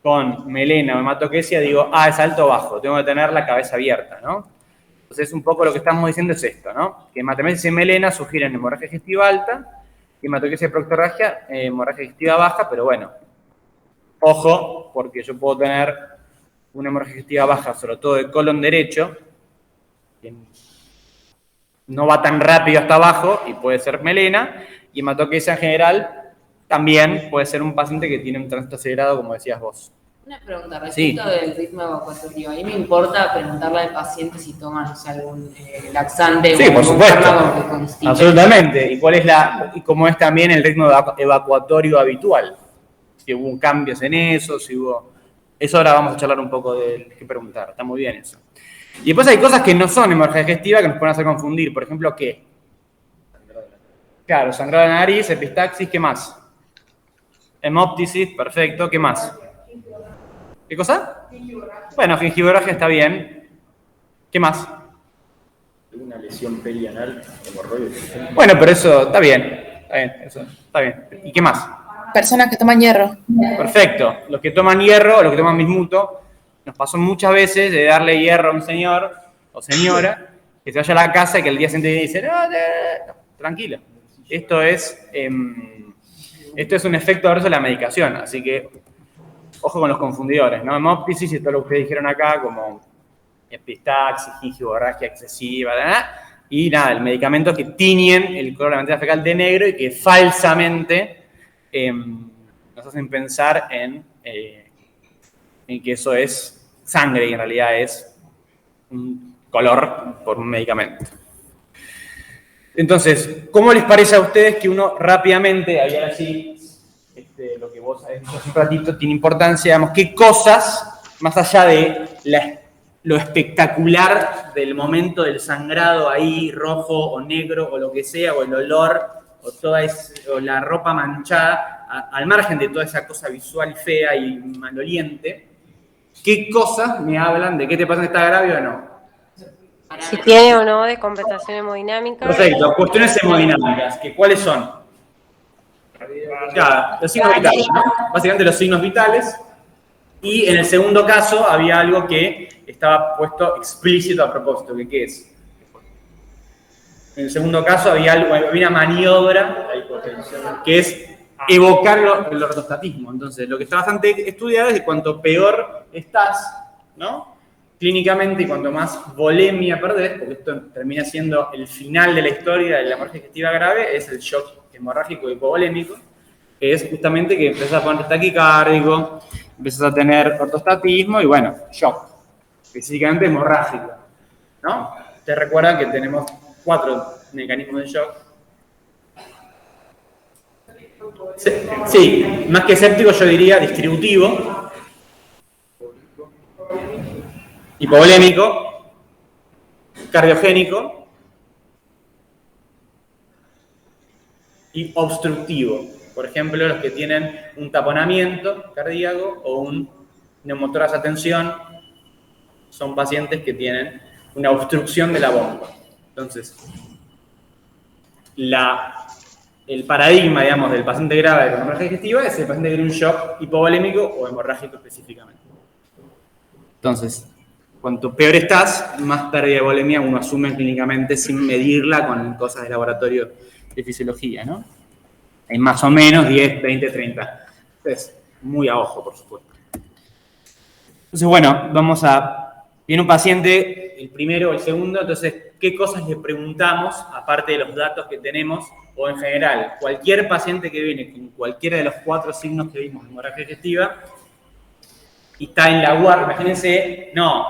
con melena o hematoquesia, digo, es alto o bajo, tengo que tener la cabeza abierta, ¿no? Entonces, un poco lo que estamos diciendo es esto, ¿no? Que hematemesis y melena sugieren hemorragia digestiva alta, y hematoquesia y proctorragia, hemorragia digestiva baja, pero bueno, ojo, porque yo puedo tener una hemorragia digestiva baja, sobre todo de colon derecho, que no va tan rápido hasta abajo y puede ser melena, y hematoquesia en general también puede ser un paciente que tiene un tránsito acelerado, como decías vos.
Una pregunta respecto del ritmo evacuatorio. A mí me importa preguntarle al paciente si toma, no sé, algún laxante
sí,
o
por
algún
supuesto.
fármaco que constipe.
Absolutamente. ¿Y cuál es y cómo es también el ritmo evacuatorio habitual? Si hubo cambios en eso, si hubo... Eso ahora vamos a charlar un poco de qué preguntar. Está muy bien eso. Y después hay cosas que no son hemorragia digestiva que nos pueden hacer confundir. Por ejemplo, ¿qué? Claro, sangrado de la nariz, epistaxis, ¿qué más? Hemoptisis, perfecto, ¿qué más? ¿Qué cosa? Bueno, gingivorragia está bien. ¿Qué más?
Una lesión perianal, hemorroides.
Bueno, pero eso está bien. Eso está bien. ¿Y qué más?
Personas que toman hierro.
Perfecto. Los que toman hierro, los que toman bismuto, nos pasó muchas veces de darle hierro a un señor o señora que se vaya a la casa y que el día siguiente dice, no, tranquilo. Esto es un efecto adverso de la medicación, así que ojo con los confundidores, ¿no? Hemoptisis y todo lo que ustedes dijeron acá, como epistaxis, gingivorragia excesiva, ¿verdad? Y nada, el medicamento que tiñen el color de la materia fecal de negro y que falsamente nos hacen pensar en que eso es sangre y en realidad es un color por un medicamento. Entonces, ¿cómo les parece a ustedes que uno rápidamente, ahí ahora sí, lo que vos habéis dicho hace un ratito, tiene importancia, digamos, qué cosas, más allá de lo espectacular del momento del sangrado ahí, rojo o negro o lo que sea, o el olor, o la ropa manchada, al margen de toda esa cosa visual fea y maloliente, ¿qué cosas me hablan de qué te pasa, está grave o no?
Si tiene o no de compensación hemodinámica.
Perfecto, cuestiones hemodinámicas, ¿cuáles son? Claro, los signos vitales, ¿no? Básicamente los signos vitales. Y en el segundo caso había algo que estaba puesto explícito a propósito, que ¿qué es? En el segundo caso había una maniobra que es evocar el ortostatismo. Entonces, lo que está bastante estudiado es que cuanto peor estás, ¿no? Clínicamente, y cuanto más volemia perdés, porque esto termina siendo el final de la historia de la hemorragia digestiva grave, es el shock hemorrágico hipovolémico, que es justamente que empiezas a ponerte taquicárdico, empiezas a tener ortostatismo y bueno, shock, específicamente hemorrágico, ¿no? Te recuerdan que tenemos 4 mecanismos de shock. Sí, más que séptico yo diría distributivo, hipovolémico
cardiogénico y obstructivo. Por ejemplo, los que tienen un taponamiento cardíaco o un neumotórax a tensión son pacientes que tienen una obstrucción de la bomba. Entonces, el paradigma, digamos, del paciente grave con hemorragia digestiva es el paciente que tiene un shock hipovolémico o hemorrágico específicamente. Entonces, cuanto peor estás, más pérdida de volemia uno asume clínicamente sin medirla con cosas de laboratorio de fisiología, ¿no? Hay más o menos 10, 20, 30. Entonces, muy a ojo, por supuesto. Entonces, bueno, viene un paciente, el primero o el segundo, entonces, ¿qué cosas le preguntamos, aparte de los datos que tenemos, o en general, cualquier paciente que viene con cualquiera de los 4 signos que vimos de hemorragia digestiva, y está en la guardia, imagínense, no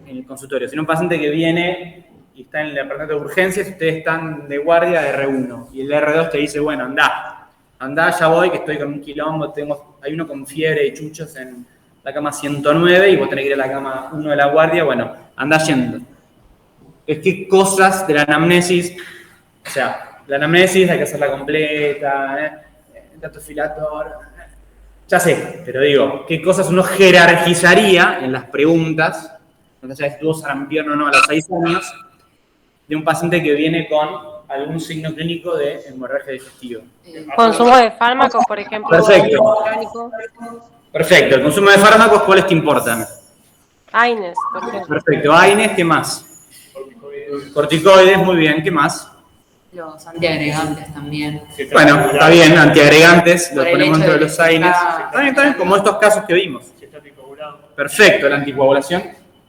en el consultorio, sino un paciente que viene y está en el departamento de urgencias, ustedes están de guardia de R1, y el R2 te dice, bueno, andá, ya voy, que estoy con un quilombo, hay uno con fiebre y chuchos en la cama 109, y vos tenés que ir a la cama 1 de la guardia, bueno, andá yendo. Es que cosas de la anamnesis, o sea, la anamnesis hay que hacerla completa, datos filator, ya sé, pero digo, ¿qué cosas uno jerarquizaría en las preguntas, no sé si estuvo sarampión o no a los 6 años, de un paciente que viene con algún signo clínico de hemorragia digestiva?
Consumo de fármacos, por ejemplo.
Perfecto.
Crónico.
Perfecto, el consumo de fármacos, ¿cuáles te importan?
AINES, por ejemplo.
Perfecto, AINES, ¿qué más? Corticoides, muy bien, ¿qué más?
Los antiagregantes también.
Bueno, está bien, antiagregantes, los
Por el
ponemos
hecho
dentro de
de
los
que
AINES.
está
Está bien, como estos casos que vimos. Perfecto, la anticoagulación,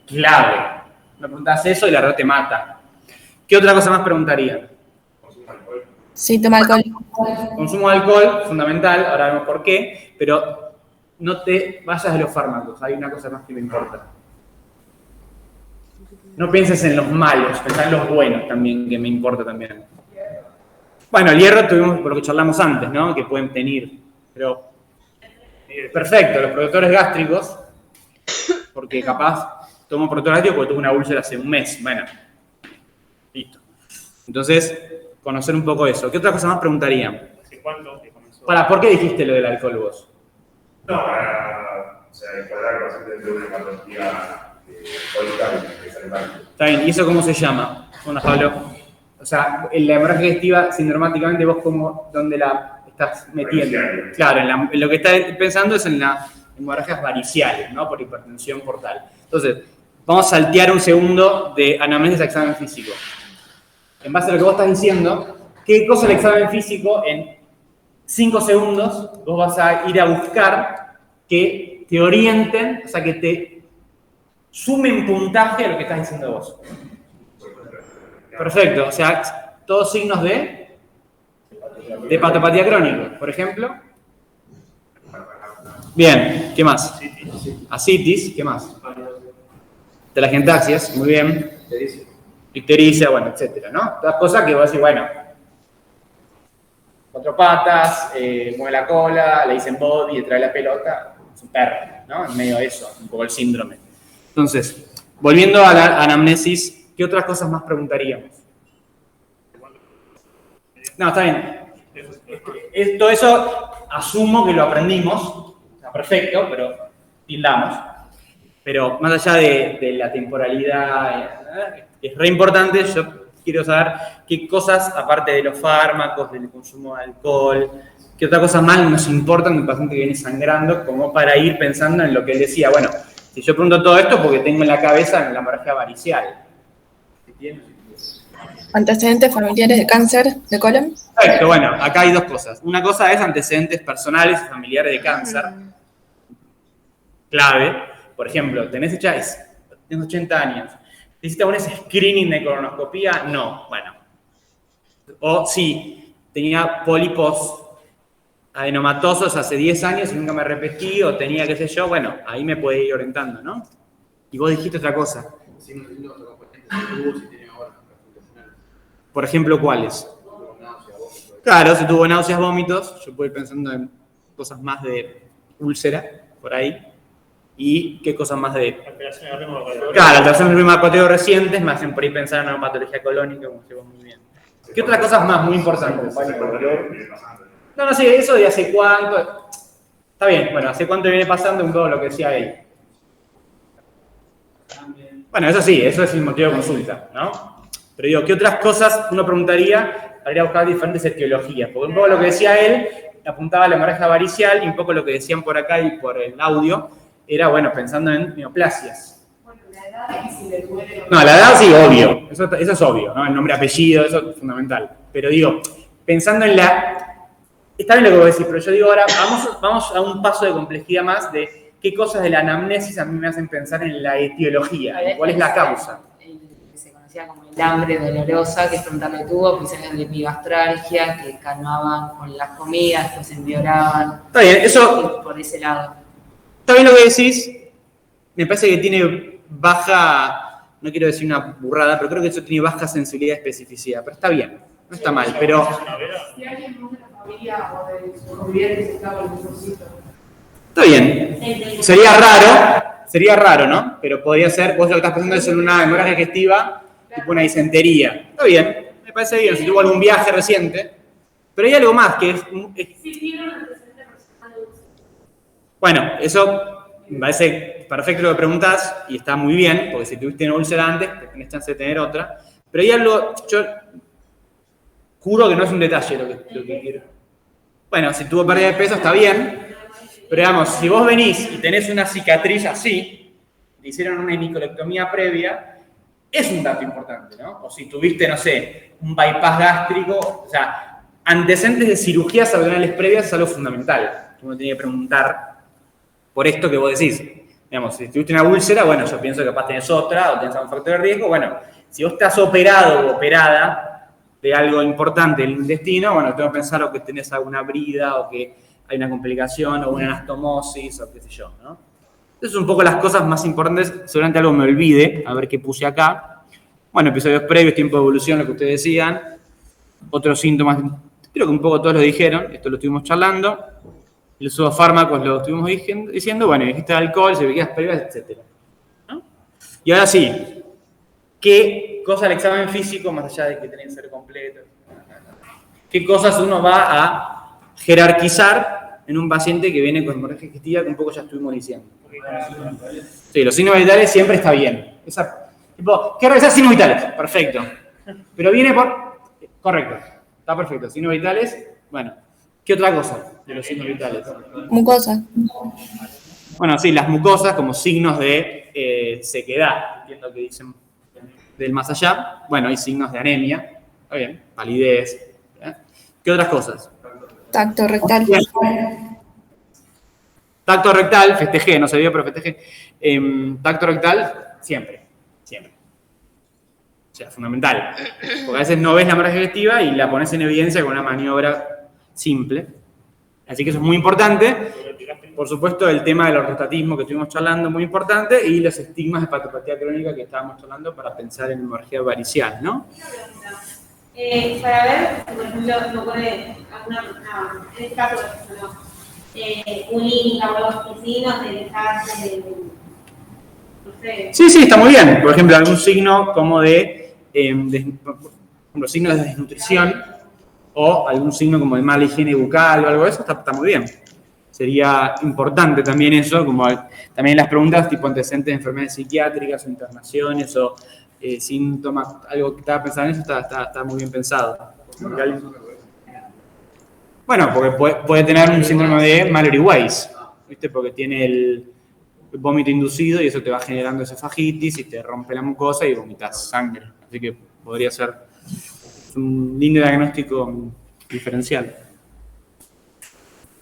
clave. Me preguntás eso y la verdad te mata. ¿Qué otra cosa más preguntaría?
Sí, toma alcohol.
Consumo de alcohol, fundamental, ahora vemos por qué, pero no te vayas de los fármacos, hay una cosa más que me importa. No pienses en los malos, pensá en los buenos también, que me importa también. Bueno, el hierro tuvimos por lo que charlamos antes, ¿no? Que pueden tener, pero perfecto, los protectores gástricos, porque capaz tomo protector gástrico porque tuve una úlcera hace un mes, bueno, listo. Entonces, conocer un poco eso. ¿Qué otra cosa más preguntarían?
¿Cuánto te comenzó?
¿Por qué dijiste lo del alcohol vos?
No, para encuadrar el paciente dentro de una patología alcohólica que sale mal.
Está bien, ¿y eso cómo se llama? Bueno, Pablo. O sea, en la hemorragia digestiva, sindromáticamente, vos ¿dónde la estás metiendo? Claro, en lo que estás pensando es en las hemorragias variciales, ¿no? Por hipertensión portal. Entonces, vamos a saltear un segundo de anamnesis a examen físico. En base a lo que vos estás diciendo, ¿qué cosa el examen físico en 5 segundos vos vas a ir a buscar que te orienten, o sea, que te sumen puntaje a lo que estás diciendo vos? Perfecto, o sea, todos signos de hepatopatía crónica, por ejemplo. Bien, ¿qué más? Asitis, ¿qué más? Telangiectasias, muy bien. Ictericia, bueno, etcétera, ¿no? Todas cosas que vos decís, bueno, 4 patas, mueve la cola, le dicen body, le trae la pelota, es un perro, ¿no? En medio de eso, un poco el síndrome. Entonces, volviendo a la anamnesis, ¿qué otras cosas más preguntaríamos? No, está bien. Todo eso asumo que lo aprendimos, está perfecto, pero tildamos. Pero más allá de la temporalidad, es re importante, yo quiero saber qué cosas, aparte de los fármacos, del consumo de alcohol, qué otras cosas más nos importan de un paciente que viene sangrando, como para ir pensando en lo que él decía. Bueno, si yo pregunto todo esto porque tengo en la cabeza la hemorragia varicial.
¿Antecedentes familiares de cáncer de colon?
Perfecto, bueno, acá hay 2 cosas. Una cosa es antecedentes personales y familiares de cáncer. Clave. Por ejemplo, tenés 80 años. ¿Hiciste algún screening de colonoscopía? No, bueno. O sí, tenía pólipos adenomatosos hace 10 años y nunca me repetí, o tenía qué sé yo, bueno, ahí me puede ir orientando, ¿no? Y vos dijiste otra cosa. Por ejemplo, ¿cuáles? Claro, si tuvo náuseas, vómitos, yo puedo ir pensando en cosas más de úlcera, por ahí. y qué cosas más de...
Alteraciones de ritmo cardiovascular.
Claro, alteraciones del ritmo cardiovascular recientes me hacen por ahí pensar en una patología colónica, como se ve muy bien. ¿Qué otras cosas más muy importantes? No, sí, eso de hace cuánto... Está bien, bueno, hace cuánto viene pasando un poco lo que decía él. Bueno, eso sí, eso es el motivo de consulta, ¿no? Pero digo, ¿qué otras cosas uno preguntaría? Habría buscar diferentes etiologías. Porque un poco lo que decía él, apuntaba a la hemorragia varicial, y un poco lo que decían por acá y por el audio, era, bueno, pensando en neoplasias.
Bueno, la edad y si le duele.
No, la edad sí, obvio. Eso es obvio, ¿no? El nombre, apellido, eso es fundamental. Pero digo, pensando en la... Está bien lo que vos decís, pero yo digo ahora, vamos a un paso de complejidad más de qué cosas de la anamnesis a mí me hacen pensar en la etiología, cuál es la causa.
Que se conocía como el hambre dolorosa, que frontal tuvo, episodios de epigastralgia, que calmaban con las comidas, después empeoraban.
Está bien, eso...
Por ese lado.
Está bien lo que decís, me parece que tiene baja, no quiero decir una burrada, pero creo que eso tiene baja sensibilidad y especificidad, pero está bien, no está mal, pero...
Si alguien de la familia o de sus convivientes estaba en el mejorcito.
Está bien, sería raro, ¿no? Pero podría ser, vos lo que estás pensando es en una hemorragia digestiva, tipo una disentería. Está bien, me parece bien, si tuvo algún viaje reciente, pero hay algo más que es... Bueno, eso me parece perfecto lo que preguntás y está muy bien, porque si tuviste una úlcera antes, tenés chance de tener otra. Pero hay algo, yo juro que no es un detalle lo que quiero. Bueno, si tuvo pérdida de peso está bien, pero digamos, si vos venís y tenés una cicatriz así, te hicieron una hemicolectomía previa, es un dato importante, ¿no? O si tuviste, no sé, un bypass gástrico, o sea, antecedentes de cirugías abdominales previas es algo fundamental. Uno tiene que preguntar por esto que vos decís. Digamos, si tuviste una úlcera, bueno, yo pienso que capaz tenés otra o tenés algún factor de riesgo. Bueno, si vos estás operado o operada de algo importante del intestino, bueno, tengo que pensar o que tenés alguna brida o que hay una complicación o una anastomosis o qué sé yo, ¿no? Entonces, un poco las cosas más importantes, seguramente algo me olvide, a ver qué puse acá. Bueno, episodios previos, tiempo de evolución, lo que ustedes decían. Otros síntomas, creo que un poco todos lo dijeron, esto lo estuvimos charlando. El uso de fármacos lo estuvimos diciendo, bueno, dijiste alcohol, cirugías previas, etc. ¿No? Y ahora sí, ¿qué cosa el examen físico, más allá de que tiene que ser completo? ¿Qué cosas uno va a jerarquizar en un paciente que viene con hemorragia digestiva, que un poco ya estuvimos diciendo? Sí, los signos vitales siempre está bien. ¿Qué revisar signos vitales? Perfecto. Pero viene por... Correcto. Está perfecto. Signos vitales, bueno. ¿Qué otra cosa de los signos vitales?
Mucosa.
Bueno, sí, las mucosas como signos de sequedad, entiendo que dicen del más allá. Bueno, hay signos de anemia, está bien, palidez. ¿Eh? ¿Qué otras cosas?
Tacto rectal.
Tacto rectal, festejé, no se vio, pero festejé. Tacto rectal, siempre. O sea, fundamental. Porque a veces no ves la hemorragia digestiva y la pones en evidencia con una maniobra simple. Así que eso es muy importante. Por supuesto, el tema del ortostatismo que estuvimos charlando, muy importante, y los estigmas de hepatopatía crónica que estábamos hablando para pensar en hemorragia varicial, ¿no?
Para ver, por ejemplo, no puede en este caso, un link a los signos de dejarse, no sé.
Sí, está muy bien. Por ejemplo, algún signo como de los signos de desnutrición, o algún signo como de mala higiene bucal o algo de eso, está muy bien. Sería importante también eso, como también las preguntas tipo antecedentes de enfermedades psiquiátricas o internaciones o síntomas, algo que estaba pensando en eso, está muy bien pensado. Bueno, porque puede tener un síndrome de Mallory-Weiss, ¿viste? Porque tiene el vómito inducido y eso te va generando esofagitis y te rompe la mucosa y vomitas sangre. Así que podría ser un lindo diagnóstico diferencial.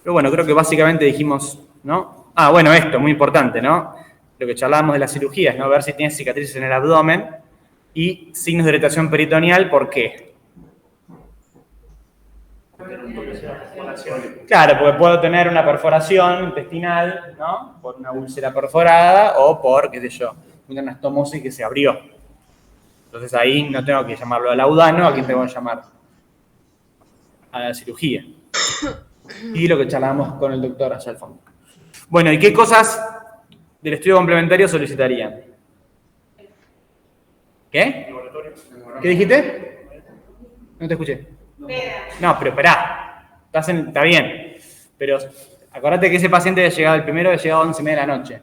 Pero bueno, creo que básicamente dijimos, ¿no? Ah, bueno, esto, muy importante, ¿no? Lo que charlábamos de las cirugías, ¿no? Ver si tienes cicatrices en el abdomen y signos de irritación peritoneal, ¿por qué? Claro, porque puedo tener una perforación intestinal, ¿no? Por una úlcera perforada o por, qué sé yo, una anastomosis que se abrió. Entonces ahí no tengo que llamarlo al laudano, ¿a quién tengo que llamar? A la cirugía. Y lo que charlábamos con el doctor allá al fondo. Bueno, ¿y qué cosas del estudio complementario solicitarían? ¿Qué? ¿Qué dijiste? No te escuché. No, pero esperá. Está bien. Pero acordate que ese paciente había llegado el primero, había llegado a 11:30 de la noche.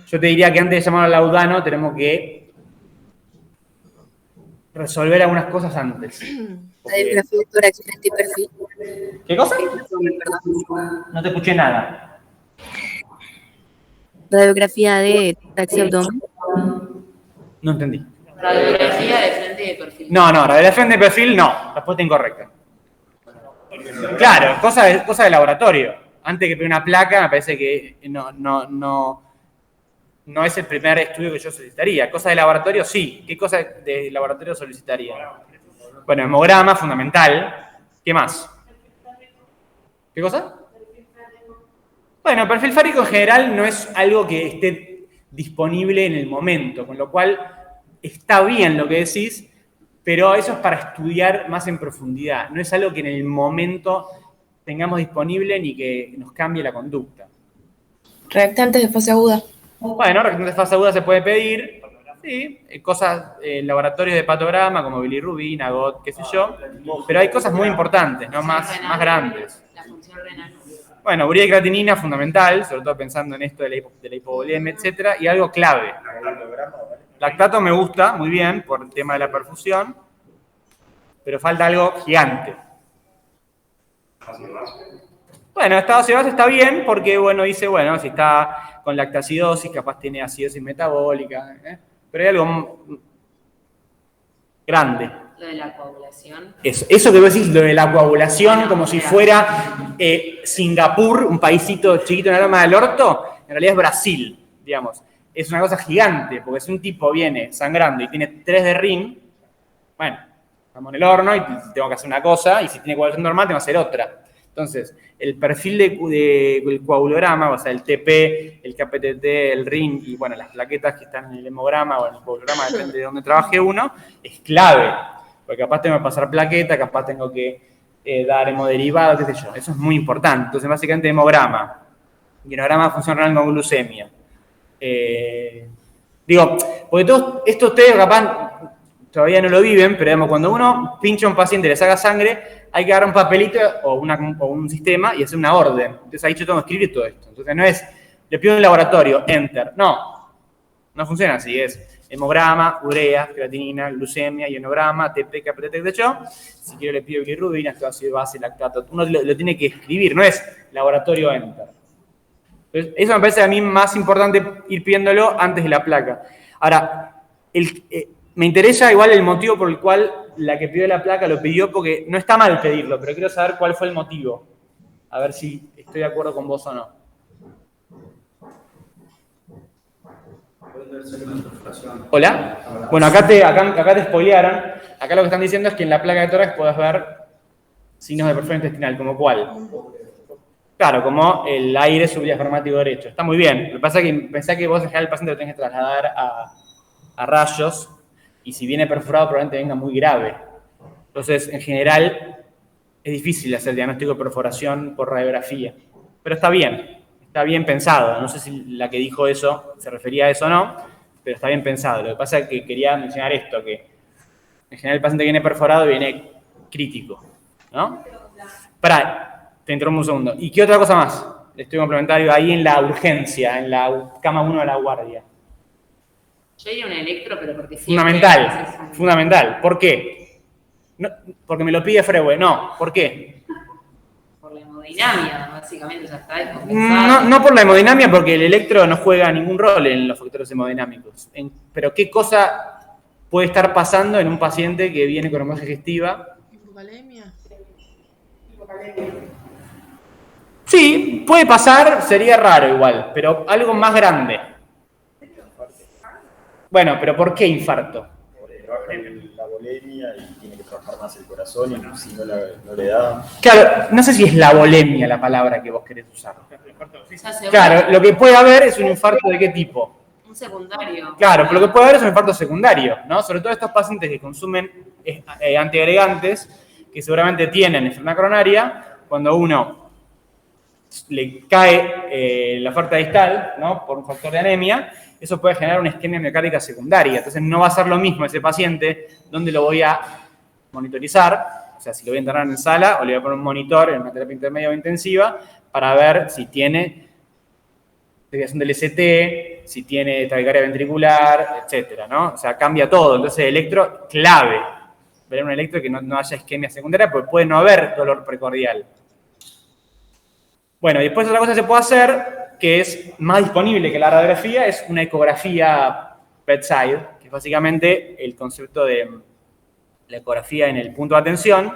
Yo te diría que antes de llamar al laudano tenemos que resolver algunas cosas antes.
Radiografía de tórax, frente y perfil.
¿Qué cosa? No te escuché nada.
Radiografía de tórax y abdomen.
No entendí.
Radiografía de frente y de perfil.
No, radiografía de frente y perfil no. Respuesta incorrecta. Claro, cosa de laboratorio. Antes que pedir una placa, me parece que no es el primer estudio que yo solicitaría. Cosa de laboratorio, sí. ¿Qué cosa de laboratorio solicitaría? Bueno, hemograma, fundamental. ¿Qué más? ¿Qué cosa? Bueno, perfil fárico en general no es algo que esté disponible en el momento, con lo cual está bien lo que decís, pero eso es para estudiar más en profundidad. No es algo que en el momento tengamos disponible ni que nos cambie la conducta.
Reactantes de fase aguda.
Bueno, reactantes de fase aguda se puede pedir. Sí, cosas, laboratorios de patograma como bilirrubina, GOT, qué sé yo. Pero hay cosas muy importantes, ¿no? Más grandes.
La función renal.
Bueno, urea y creatinina, fundamental, sobre todo pensando en esto de la hipovolemia, etcétera. Y algo clave. Lactato me gusta, muy bien, por el tema de la perfusión. Pero falta algo gigante. Bueno, estado gaseoso está bien porque, bueno, dice, bueno, si está con lactacidosis, capaz tiene acidosis metabólica, ¿eh? Pero hay algo grande.
Lo de la coagulación.
Eso que vos decís, lo de la coagulación, como si fuera Singapur, un paísito chiquito en la loma del orto, en realidad es Brasil, digamos. Es una cosa gigante, porque si un tipo viene sangrando y tiene 3 de RIN, bueno, estamos en el horno y tengo que hacer una cosa, y si tiene coagulación normal, tengo que hacer otra. Entonces, el perfil del coagulograma, o sea, el TP, el KPTT, el RIN y, bueno, las plaquetas que están en el hemograma o en el coagulograma, depende de dónde trabaje uno, es clave. Porque capaz tengo que pasar plaqueta, capaz tengo que dar hemoderivados, qué sé yo. Eso es muy importante. Entonces, básicamente, hemograma. Y hemograma función renal con glucemia. Digo, porque todos estos ustedes capaz todavía no lo viven, pero digamos, cuando uno pincha a un paciente y le saca sangre, hay que agarrar un papelito o un sistema y hacer una orden. Entonces ahí yo tengo que escribir todo esto. Entonces no es, le pido un laboratorio, enter. No funciona así. Es hemograma, urea, creatinina, glucemia, ionograma, TP, KPT, de hecho. Si quiero le pido bilirrubina, ácido base, lactato. Uno lo tiene que escribir, no es laboratorio, enter. Entonces, eso me parece a mí más importante ir pidiéndolo antes de la placa. Ahora, me interesa igual el motivo por el cual la que pidió la placa lo pidió, porque no está mal pedirlo, pero quiero saber cuál fue el motivo. A ver si estoy de acuerdo con vos o no. ¿Hola? Bueno, acá te spoilearon. Acá lo que están diciendo es que en la placa de tórax podés ver signos de perfusión intestinal, ¿como cuál? Claro, como el aire subdiafragmático derecho. Está muy bien. Lo que pasa es que pensé que vos en general el paciente lo tenés que trasladar a rayos, y si viene perforado probablemente venga muy grave. Entonces, en general, es difícil hacer diagnóstico de perforación por radiografía. Pero está bien pensado. No sé si la que dijo eso se refería a eso o no, pero está bien pensado. Lo que pasa es que quería mencionar esto, que en general el paciente que viene perforado viene crítico, ¿no? Te interrumpo un segundo. ¿Y qué otra cosa más? Estoy complementario ahí en la urgencia, en la cama 1 de la guardia.
Yo diría un electro, pero porque
Fundamental. ¿Por qué? No, porque me lo pide Freue. No, ¿por qué?
Por la hemodinamia, básicamente, ya está.
No por la hemodinamia, porque el electro no juega ningún rol en los factores hemodinámicos. Pero ¿qué cosa puede estar pasando en un paciente que viene con hemorragia digestiva?
¿Hipocalemia?
Sí, puede pasar, sería raro igual, pero algo más grande. Bueno, pero ¿por qué infarto?
Porque trabaja en la volemia y tiene que trabajar más el corazón y si no le da...
Claro, no sé si es la volemia la palabra que vos querés usar. Claro, lo que puede haber es un infarto ¿de qué tipo?
Un secundario.
Claro, pero lo que puede haber es un infarto secundario, ¿no? Sobre todo estos pacientes que consumen antiagregantes, que seguramente tienen enfermedad coronaria, cuando uno le cae la oferta distal, ¿no? Por un factor de anemia, eso puede generar una isquemia miocárdica secundaria. Entonces no va a ser lo mismo ese paciente donde lo voy a monitorizar, o sea, si lo voy a internar en sala o le voy a poner un monitor en una terapia intermedia o intensiva para ver si tiene desviación del ST, si tiene taquicardia ventricular, etcétera, ¿no? O sea, cambia todo. Entonces, electro, clave. Ver un electro que no haya isquemia secundaria, porque puede no haber dolor precordial. Bueno, y después otra cosa que se puede hacer, que es más disponible que la radiografía, es una ecografía bedside, que es básicamente el concepto de la ecografía en el punto de atención,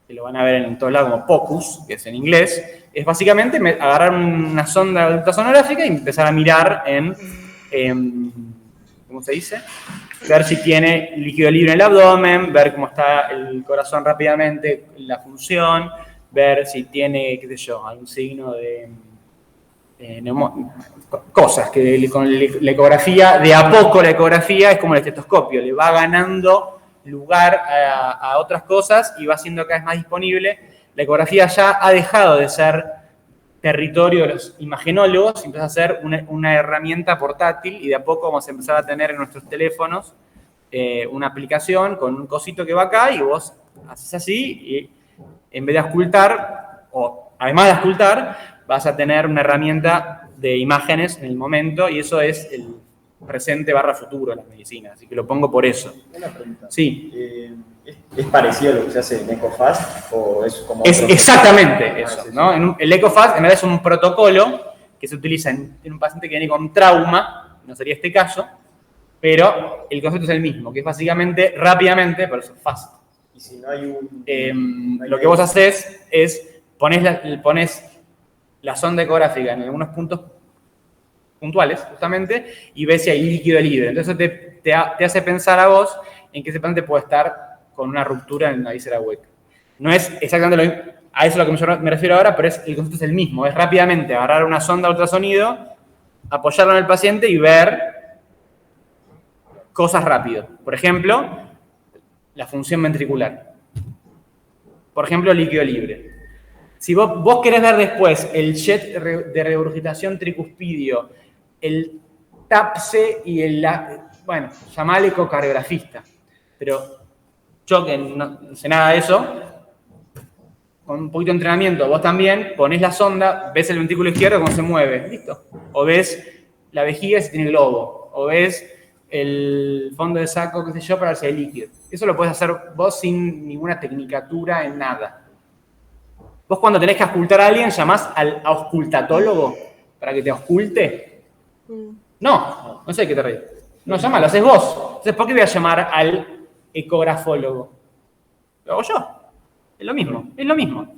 que lo van a ver en todos lados como POCUS, que es en inglés, es básicamente agarrar una sonda ultrasonográfica y empezar a mirar ¿cómo se dice? Ver si tiene líquido libre en el abdomen, ver cómo está el corazón rápidamente, la función, ver si tiene, qué sé yo, algún signo de cosas que con la ecografía, de a poco la ecografía es como el estetoscopio, le va ganando lugar a otras cosas y va siendo cada vez más disponible. La ecografía ya ha dejado de ser territorio de los imagenólogos y empieza a ser una herramienta portátil y de a poco vamos a empezar a tener en nuestros teléfonos una aplicación con un cosito que va acá y vos haces así y en vez de auscultar, o además de auscultar, vas a tener una herramienta de imágenes en el momento y eso es el presente / futuro de las medicinas, así que lo pongo por eso.
Una pregunta.
Sí.
¿Es parecido a lo que se hace en EcoFast o es como
Es exactamente eso, ¿no? El EcoFast en realidad es un protocolo que se utiliza en un paciente que viene con trauma, no sería este caso, pero el concepto es el mismo, que es básicamente rápidamente, por eso fast.
Y si no hay
lo que vos haces es pones la sonda ecográfica en algunos puntos puntuales, justamente, y ves si hay líquido libre. Entonces te hace pensar a vos en que ese paciente puede estar con una ruptura en la víscera hueca. No es exactamente lo mismo, a eso es a lo que yo me refiero ahora, pero el concepto es el mismo. Es rápidamente agarrar una sonda de ultrasonido, apoyarla en el paciente y ver cosas rápido. Por ejemplo, la función ventricular. Por ejemplo, líquido libre. Si vos querés ver después el jet de regurgitación tricuspidio, el TAPSE y bueno, llamale ecocardiografista. Pero yo que no sé nada de eso, con un poquito de entrenamiento, vos también ponés la sonda, ves el ventrículo izquierdo cómo se mueve, listo. O ves la vejiga si tiene globo, o ves el fondo de saco, qué sé yo, para ver si hay líquido. Eso lo podés hacer vos sin ninguna tecnicatura en nada. Vos cuando tenés que auscultar a alguien, llamás al auscultatólogo para que te ausculte. No sé de qué te reís. No, llama, lo haces vos. Entonces, ¿por qué voy a llamar al ecografólogo? Lo hago yo. Es lo mismo.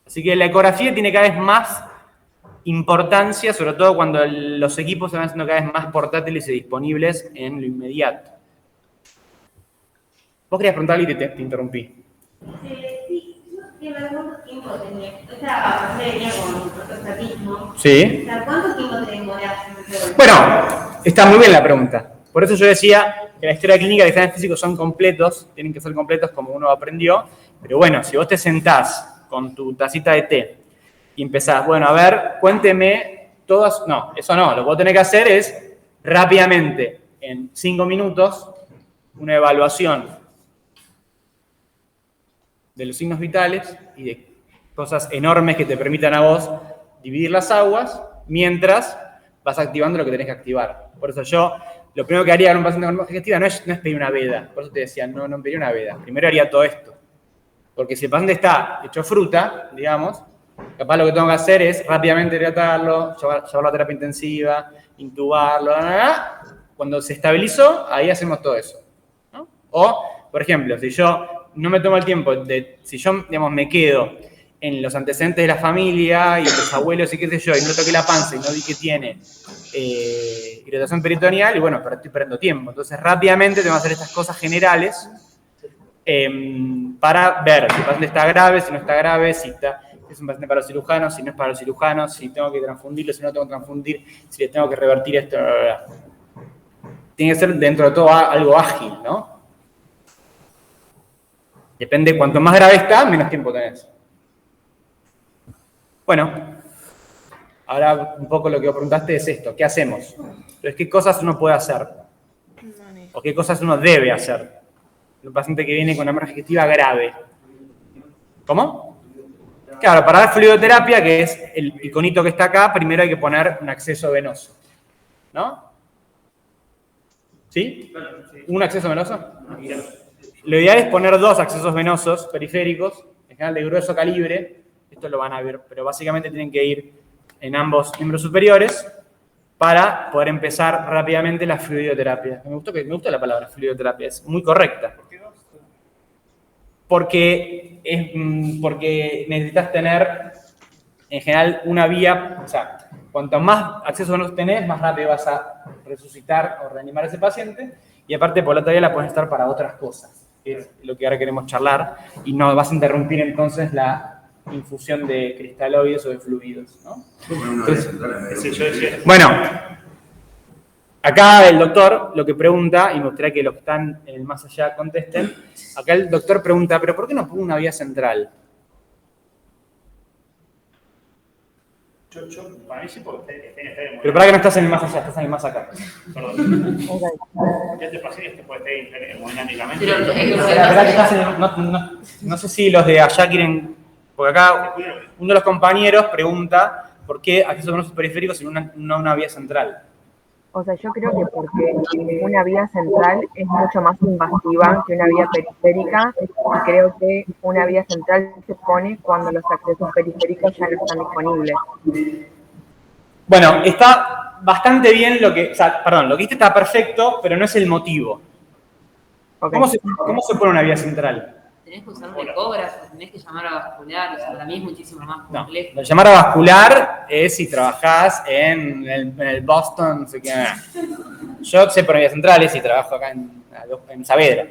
Así que la ecografía tiene cada vez más importancia, sobre todo cuando los equipos se van haciendo cada vez más portátiles y disponibles en lo inmediato. Vos querías preguntarle y te interrumpí.
Sí, yo quería ver cuánto tiempo tenía. Esta base venía con protostatismo.
Sí.
O sea, ¿cuánto tiempo te demorás?
Bueno, está muy bien la pregunta. Por eso yo decía que la historia clínica de exámenes físicos son completos, tienen que ser completos como uno aprendió, pero bueno, si vos te sentás con tu tacita de té y empezás, bueno, a ver, cuénteme todas, no, eso no, lo que vos tenés que hacer es rápidamente, en 5 minutos, una evaluación de los signos vitales y de cosas enormes que te permitan a vos dividir las aguas mientras vas activando lo que tenés que activar. Por eso yo, lo primero que haría con un paciente con hemorragia digestiva no es pedir una veda. Por eso te decía, no pediría una veda. Primero haría todo esto. Porque si el paciente está hecho fruta, digamos, capaz lo que tengo que hacer es rápidamente hidratarlo, llevarlo a terapia intensiva, intubarlo, Cuando se estabilizó, ahí hacemos todo eso, ¿no? O, por ejemplo, si yo no me tomo el tiempo si yo, digamos, me quedo en los antecedentes de la familia y los abuelos y qué sé yo, y no toqué la panza y no vi que tiene hidratación peritoneal, y bueno, pero estoy perdiendo tiempo. Entonces, rápidamente tengo que hacer estas cosas generales para ver si el paciente está grave, si no está grave, si es un paciente para los cirujanos, si no es para los cirujanos, si tengo que transfundirlo, si no tengo que transfundir, si le tengo que revertir esto, Tiene que ser dentro de todo algo ágil, ¿no? Depende, cuanto más grave está, menos tiempo tenés. Bueno, ahora un poco lo que preguntaste es esto, ¿qué hacemos? Entonces, ¿qué cosas uno puede hacer? ¿O qué cosas uno debe hacer? Un paciente que viene con una hemorragia digestiva grave. ¿Cómo? Claro, para dar fluidoterapia, que es el iconito que está acá, primero hay que poner un acceso venoso. ¿No? ¿Sí? ¿Un acceso venoso? Lo ideal es poner 2 accesos venosos periféricos, en general de grueso calibre. Esto lo van a ver, pero básicamente tienen que ir en ambos miembros superiores para poder empezar rápidamente la fluidoterapia. Me gusta la palabra fluidoterapia, es muy correcta. Porque necesitas tener, en general, una vía, o sea, cuanto más accesos venosos tenés, más rápido vas a resucitar o reanimar a ese paciente, y aparte por la otra vía la puedes estar para otras cosas, que es lo que ahora queremos charlar, y no vas a interrumpir entonces la infusión de cristaloides o de fluidos, ¿no? Entonces, bueno, acá el doctor lo que pregunta, y me gustaría que los que están en el más allá contesten, acá el doctor pregunta, ¿pero por qué no pongo una vía central?
Para mí sí, porque
Pero para que no estás en el más allá, estás en el más acá.
Perdón. Ya te pasé, este puede estar hemodinámicamente.
No sé si los de allá quieren, porque acá uno de los compañeros pregunta por qué accesos venosos periféricos y no una vía central.
O sea, yo creo que porque una vía central es mucho más invasiva que una vía periférica, y creo que una vía central se pone cuando los accesos periféricos ya no están disponibles.
Bueno, está bastante bien lo que, o sea, perdón, lo que dijiste está perfecto, pero no es el motivo. Okay. ¿Cómo se pone una vía central?
Tenés que usar un ecógrafo, tenés que llamar a vascular, o sea, para mí es muchísimo más complejo.
No, llamar a vascular es si trabajás en el Boston, no sé qué. Yo sé por vía centrales y trabajo acá en Saavedra.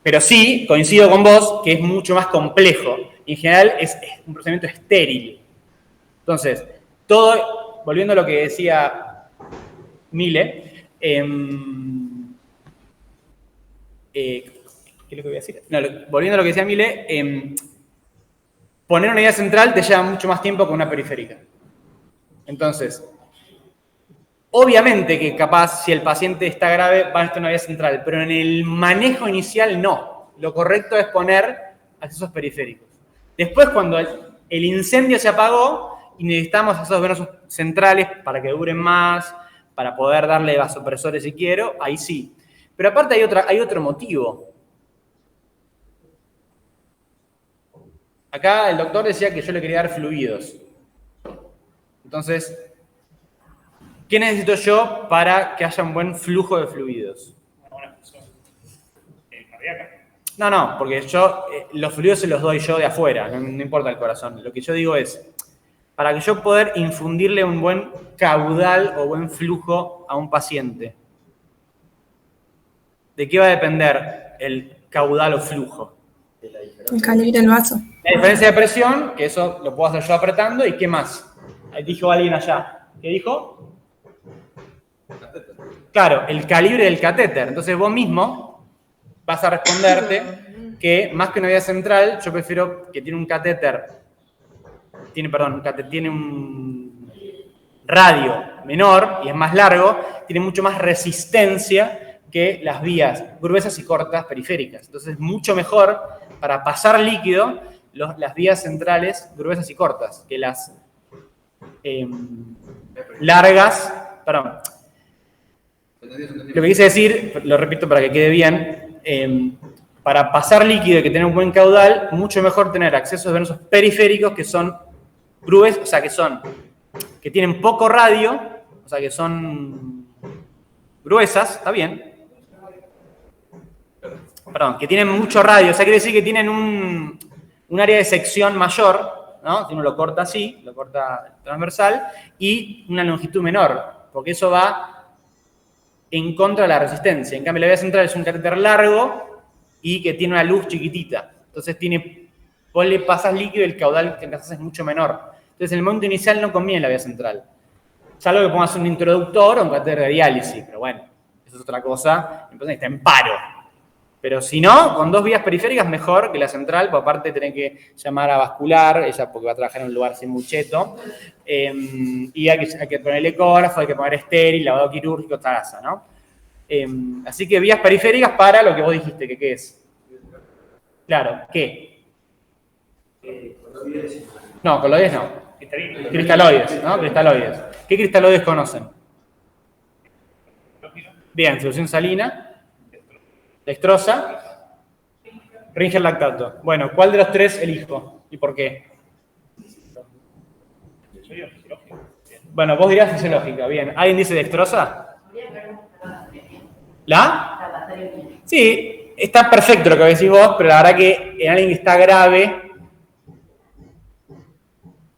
Pero sí, coincido con vos, que es mucho más complejo. Y en general es un procedimiento estéril. Entonces, todo, volviendo a lo que decía Mile, ¿qué es lo que voy a decir? No, volviendo a lo que decía Mile, poner una vía central te lleva mucho más tiempo que una periférica. Entonces, obviamente que capaz si el paciente está grave va a estar en una vía central, pero en el manejo inicial no. Lo correcto es poner accesos periféricos. Después, cuando el incendio se apagó y necesitamos accesos venosos centrales para que duren más, para poder darle vasopresores si quiero, ahí sí. Pero aparte hay otro motivo. Acá el doctor decía que yo le quería dar fluidos. Entonces, ¿qué necesito yo para que haya un buen flujo de fluidos?
Una buena función cardíaca.
No, porque yo los fluidos se los doy yo de afuera, no importa el corazón. Lo que yo digo es, para que yo poder infundirle un buen caudal o buen flujo a un paciente, ¿de qué va a depender el caudal o flujo?
El calibre del vaso.
La diferencia de presión, que eso lo puedo hacer yo apretando, ¿y qué más? Ahí dijo alguien allá. ¿Qué dijo? Claro, el calibre del catéter. Entonces vos mismo vas a responderte que más que una vía central, yo prefiero que tiene un catéter, tiene un radio menor y es más largo, tiene mucho más resistencia que las vías gruesas y cortas periféricas. Entonces es mucho mejor para pasar líquido las vías centrales gruesas y cortas que las largas. Perdón. Lo que quise decir, lo repito para que quede bien, para pasar líquido y que tenga un buen caudal, mucho mejor tener accesos venosos periféricos que son gruesos, o sea, que tienen poco radio, o sea, que son gruesas, está bien. Perdón, que tienen mucho radio, o sea, quiere decir que tienen un área de sección mayor, ¿no? Si uno lo corta así, lo corta transversal, y una longitud menor, porque eso va en contra de la resistencia. En cambio, la vía central es un catéter largo y que tiene una luz chiquitita. Entonces, vos le pasas líquido y el caudal que haces es mucho menor. Entonces, en el momento inicial no conviene la vía central. Salvo que pongas un introductor o un catéter de diálisis, pero bueno, eso es otra cosa. Entonces, está en paro. Pero si no, con 2 vías periféricas mejor que la central, porque aparte tenés que llamar a vascular, ella porque va a trabajar en un lugar sin mucheto, y hay que poner ecógrafo, hay que poner estéril, lavado quirúrgico, taraza, ¿no? Así que vías periféricas para lo que vos dijiste, que ¿qué es? Claro, ¿qué? No, coloides no. Cristaloides, ¿no? Cristaloides. ¿Qué cristaloides conocen? Bien, solución salina. Dextrosa, Ringer lactato. Bueno, ¿cuál de los 3 elijo? ¿Y por qué? Bueno, vos dirás fisiológica, bien. ¿Alguien dice dextrosa? ¿La? Sí, está perfecto lo que decís vos, pero la verdad que en alguien que está grave,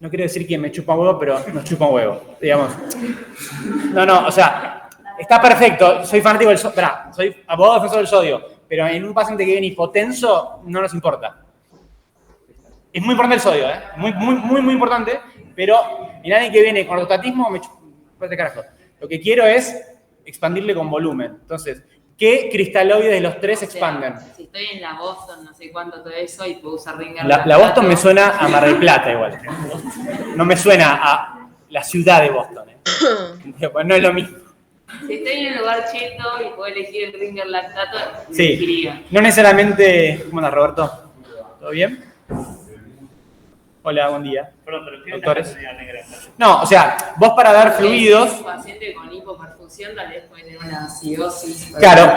no quiero decir quién me chupa un huevo, pero nos chupa un huevo, digamos. No, o sea... Está perfecto, soy fanático del sodio, soy abogado defensor del sodio, pero en un paciente que viene hipotenso no nos importa. Es muy importante el sodio, muy importante, pero en alguien que viene con ortostatismo, me carajo. Lo que quiero es expandirle con volumen. Entonces, ¿qué cristaloides de los 3 expanden?
Si estoy en la Boston, no sé cuánto todo eso, y puedo usar Ringer
La Boston me suena a Mar del Plata igual. No me suena a la ciudad de Boston. Pues no es lo mismo.
Si estoy en un lugar cheto y puedo elegir el Ringer lactato,
Sí,
elegiría.
no necesariamente... ¿Cómo andas, Roberto? ¿Todo bien? Hola, buen día.
Perdón, pero ¿qué
Doctores.
es la negra?
No, o sea, vos para dar fluidos...
Un paciente con hipoperfusión tal vez puede tener una acidosis.
Claro,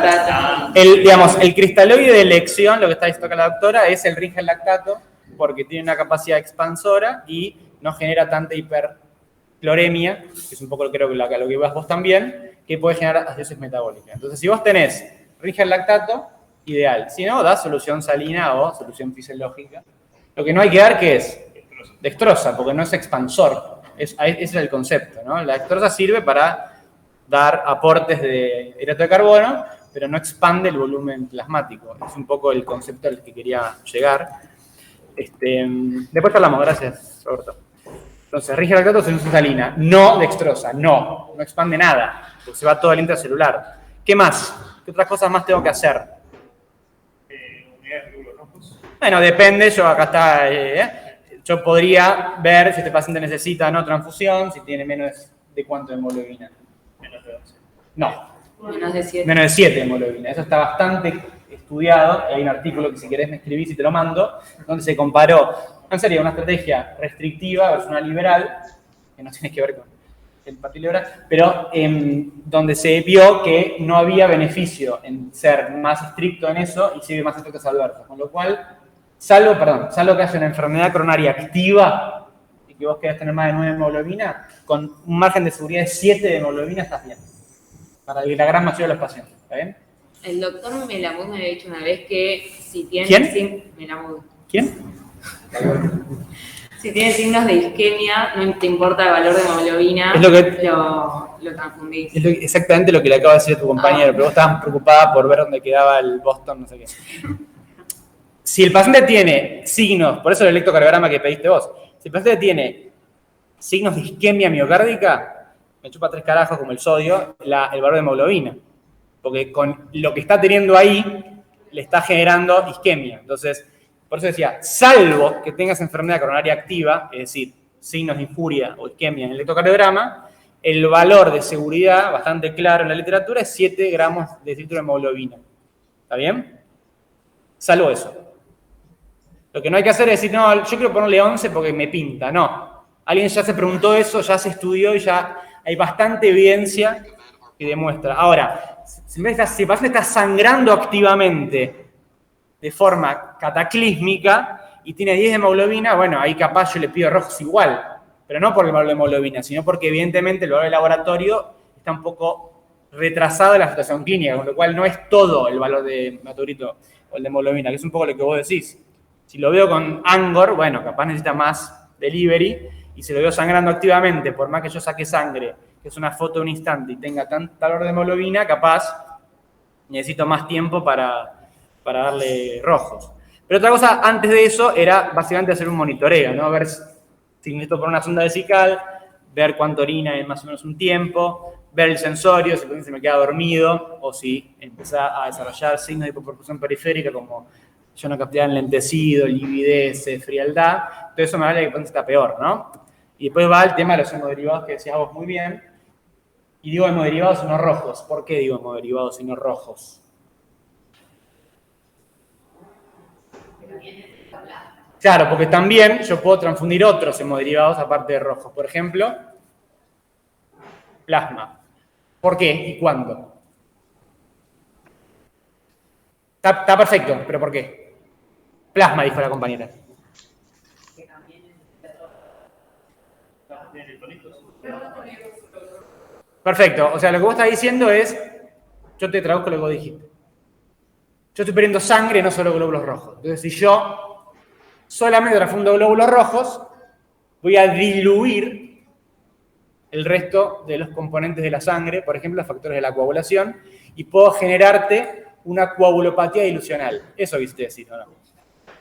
el cristaloide de elección, lo que está diciendo acá la doctora, es el Ringer lactato, porque tiene una capacidad expansora y no genera tanta hipercloremia, que es un poco creo que lo que vas vos también, que puede generar acidosis metabólica. Entonces, si vos tenés Ringer lactato, ideal. Si no, da solución salina o solución fisiológica. Lo que no hay que dar, ¿qué es? Dextrosa, porque no es expansor. Ese es el concepto, ¿no? La dextrosa sirve para dar aportes de hidrato de carbono, pero no expande el volumen plasmático. Es un poco el concepto al que quería llegar. Después hablamos, gracias, Roberto. Entonces, Ringer lactato, solución salina, no dextrosa, no expande nada, porque se va todo al intracelular. ¿Qué más? ¿Qué otras cosas más tengo que hacer?
Unidades de glóbulos rojos.
Bueno, depende, yo acá está, yo podría ver si este paciente necesita no transfusión, si tiene menos de cuánto de hemoglobina.
Menos de 11.
No.
Menos de 7.
Menos de 7 de hemoglobina. Eso está bastante estudiado. Hay un artículo que si querés me escribís y te lo mando, donde se comparó, en serio, una estrategia restrictiva versus una liberal, que no tiene que ver con el partido liberal, pero donde se vio que no había beneficio en ser más estricto en eso y sí había más efectos adversos. Con lo cual, salvo que haya una enfermedad coronaria activa y que vos querés tener más de 9 de hemoglobina, con un margen de seguridad de 7 de hemoglobina estás bien. Para la gran mayoría de los pacientes. ¿Está bien?
El doctor Melamud me había dicho una vez que si tiene...
¿Quién?
Melamud.
¿Quién?
Si tiene signos de isquemia, no te importa el valor de hemoglobina,
Es lo que-
lo transfundís.
Es exactamente lo que le acaba de decir a tu compañero, pero vos estabas preocupada por ver dónde quedaba el Boston, no sé qué. Si el paciente tiene signos, por eso el electrocardiograma que pediste vos, si el paciente tiene signos de isquemia miocárdica, me chupa 3 carajos como el sodio, el valor de hemoglobina. Porque con lo que está teniendo ahí, le está generando isquemia. Entonces, por eso decía, salvo que tengas enfermedad coronaria activa, es decir, signos de infuria o isquemia en el electrocardiograma, el valor de seguridad, bastante claro en la literatura, es 7 gramos de decilitro de hemoglobina. ¿Está bien? Salvo eso. Lo que no hay que hacer es decir, no, yo quiero ponerle 11 porque me pinta. No. Alguien ya se preguntó eso, ya se estudió y ya hay bastante evidencia que demuestra. Ahora, si el paciente está sangrando activamente de forma cataclísmica y tiene 10 de hemoglobina, bueno, ahí capaz yo le pido rojos igual, pero no por el valor de hemoglobina, sino porque evidentemente el valor de laboratorio está un poco retrasado en la situación clínica, con lo cual no es todo el valor de hematocrito o el de hemoglobina, que es un poco lo que vos decís. Si lo veo con Angor, bueno, capaz necesita más delivery, y si lo veo sangrando activamente, por más que yo saque sangre, que es una foto de un instante y tenga tanto valor de hemoglobina, capaz necesito más tiempo para darle rojos. Pero otra cosa antes de eso era básicamente hacer un monitoreo, ¿no? Ver si necesito poner una sonda vesical, ver cuánto orina en más o menos un tiempo, ver el sensorio, si se me queda dormido o si empieza a desarrollar signos de hipoperfusión periférica como ionocapilar enlentecido, lividez, frialdad. Todo eso me habla de que el paciente está peor, ¿no? Y después va el tema de los hemoderivados que decías vos muy bien. Y digo hemoderivados y no rojos. ¿Por qué digo hemoderivados y no rojos? Claro, porque también yo puedo transfundir otros hemoderivados aparte de rojos. Por ejemplo, plasma. ¿Por qué y cuándo? Está perfecto, pero ¿por qué? Plasma, dijo la compañera. Perfecto, o sea, lo que vos estás diciendo es, yo te traduzco lo que vos dijiste. Yo estoy perdiendo sangre, no solo glóbulos rojos. Entonces, si yo solamente transfundo glóbulos rojos, voy a diluir el resto de los componentes de la sangre, por ejemplo, los factores de la coagulación, y puedo generarte una coagulopatía dilucional. Eso quisiste decir, ¿no?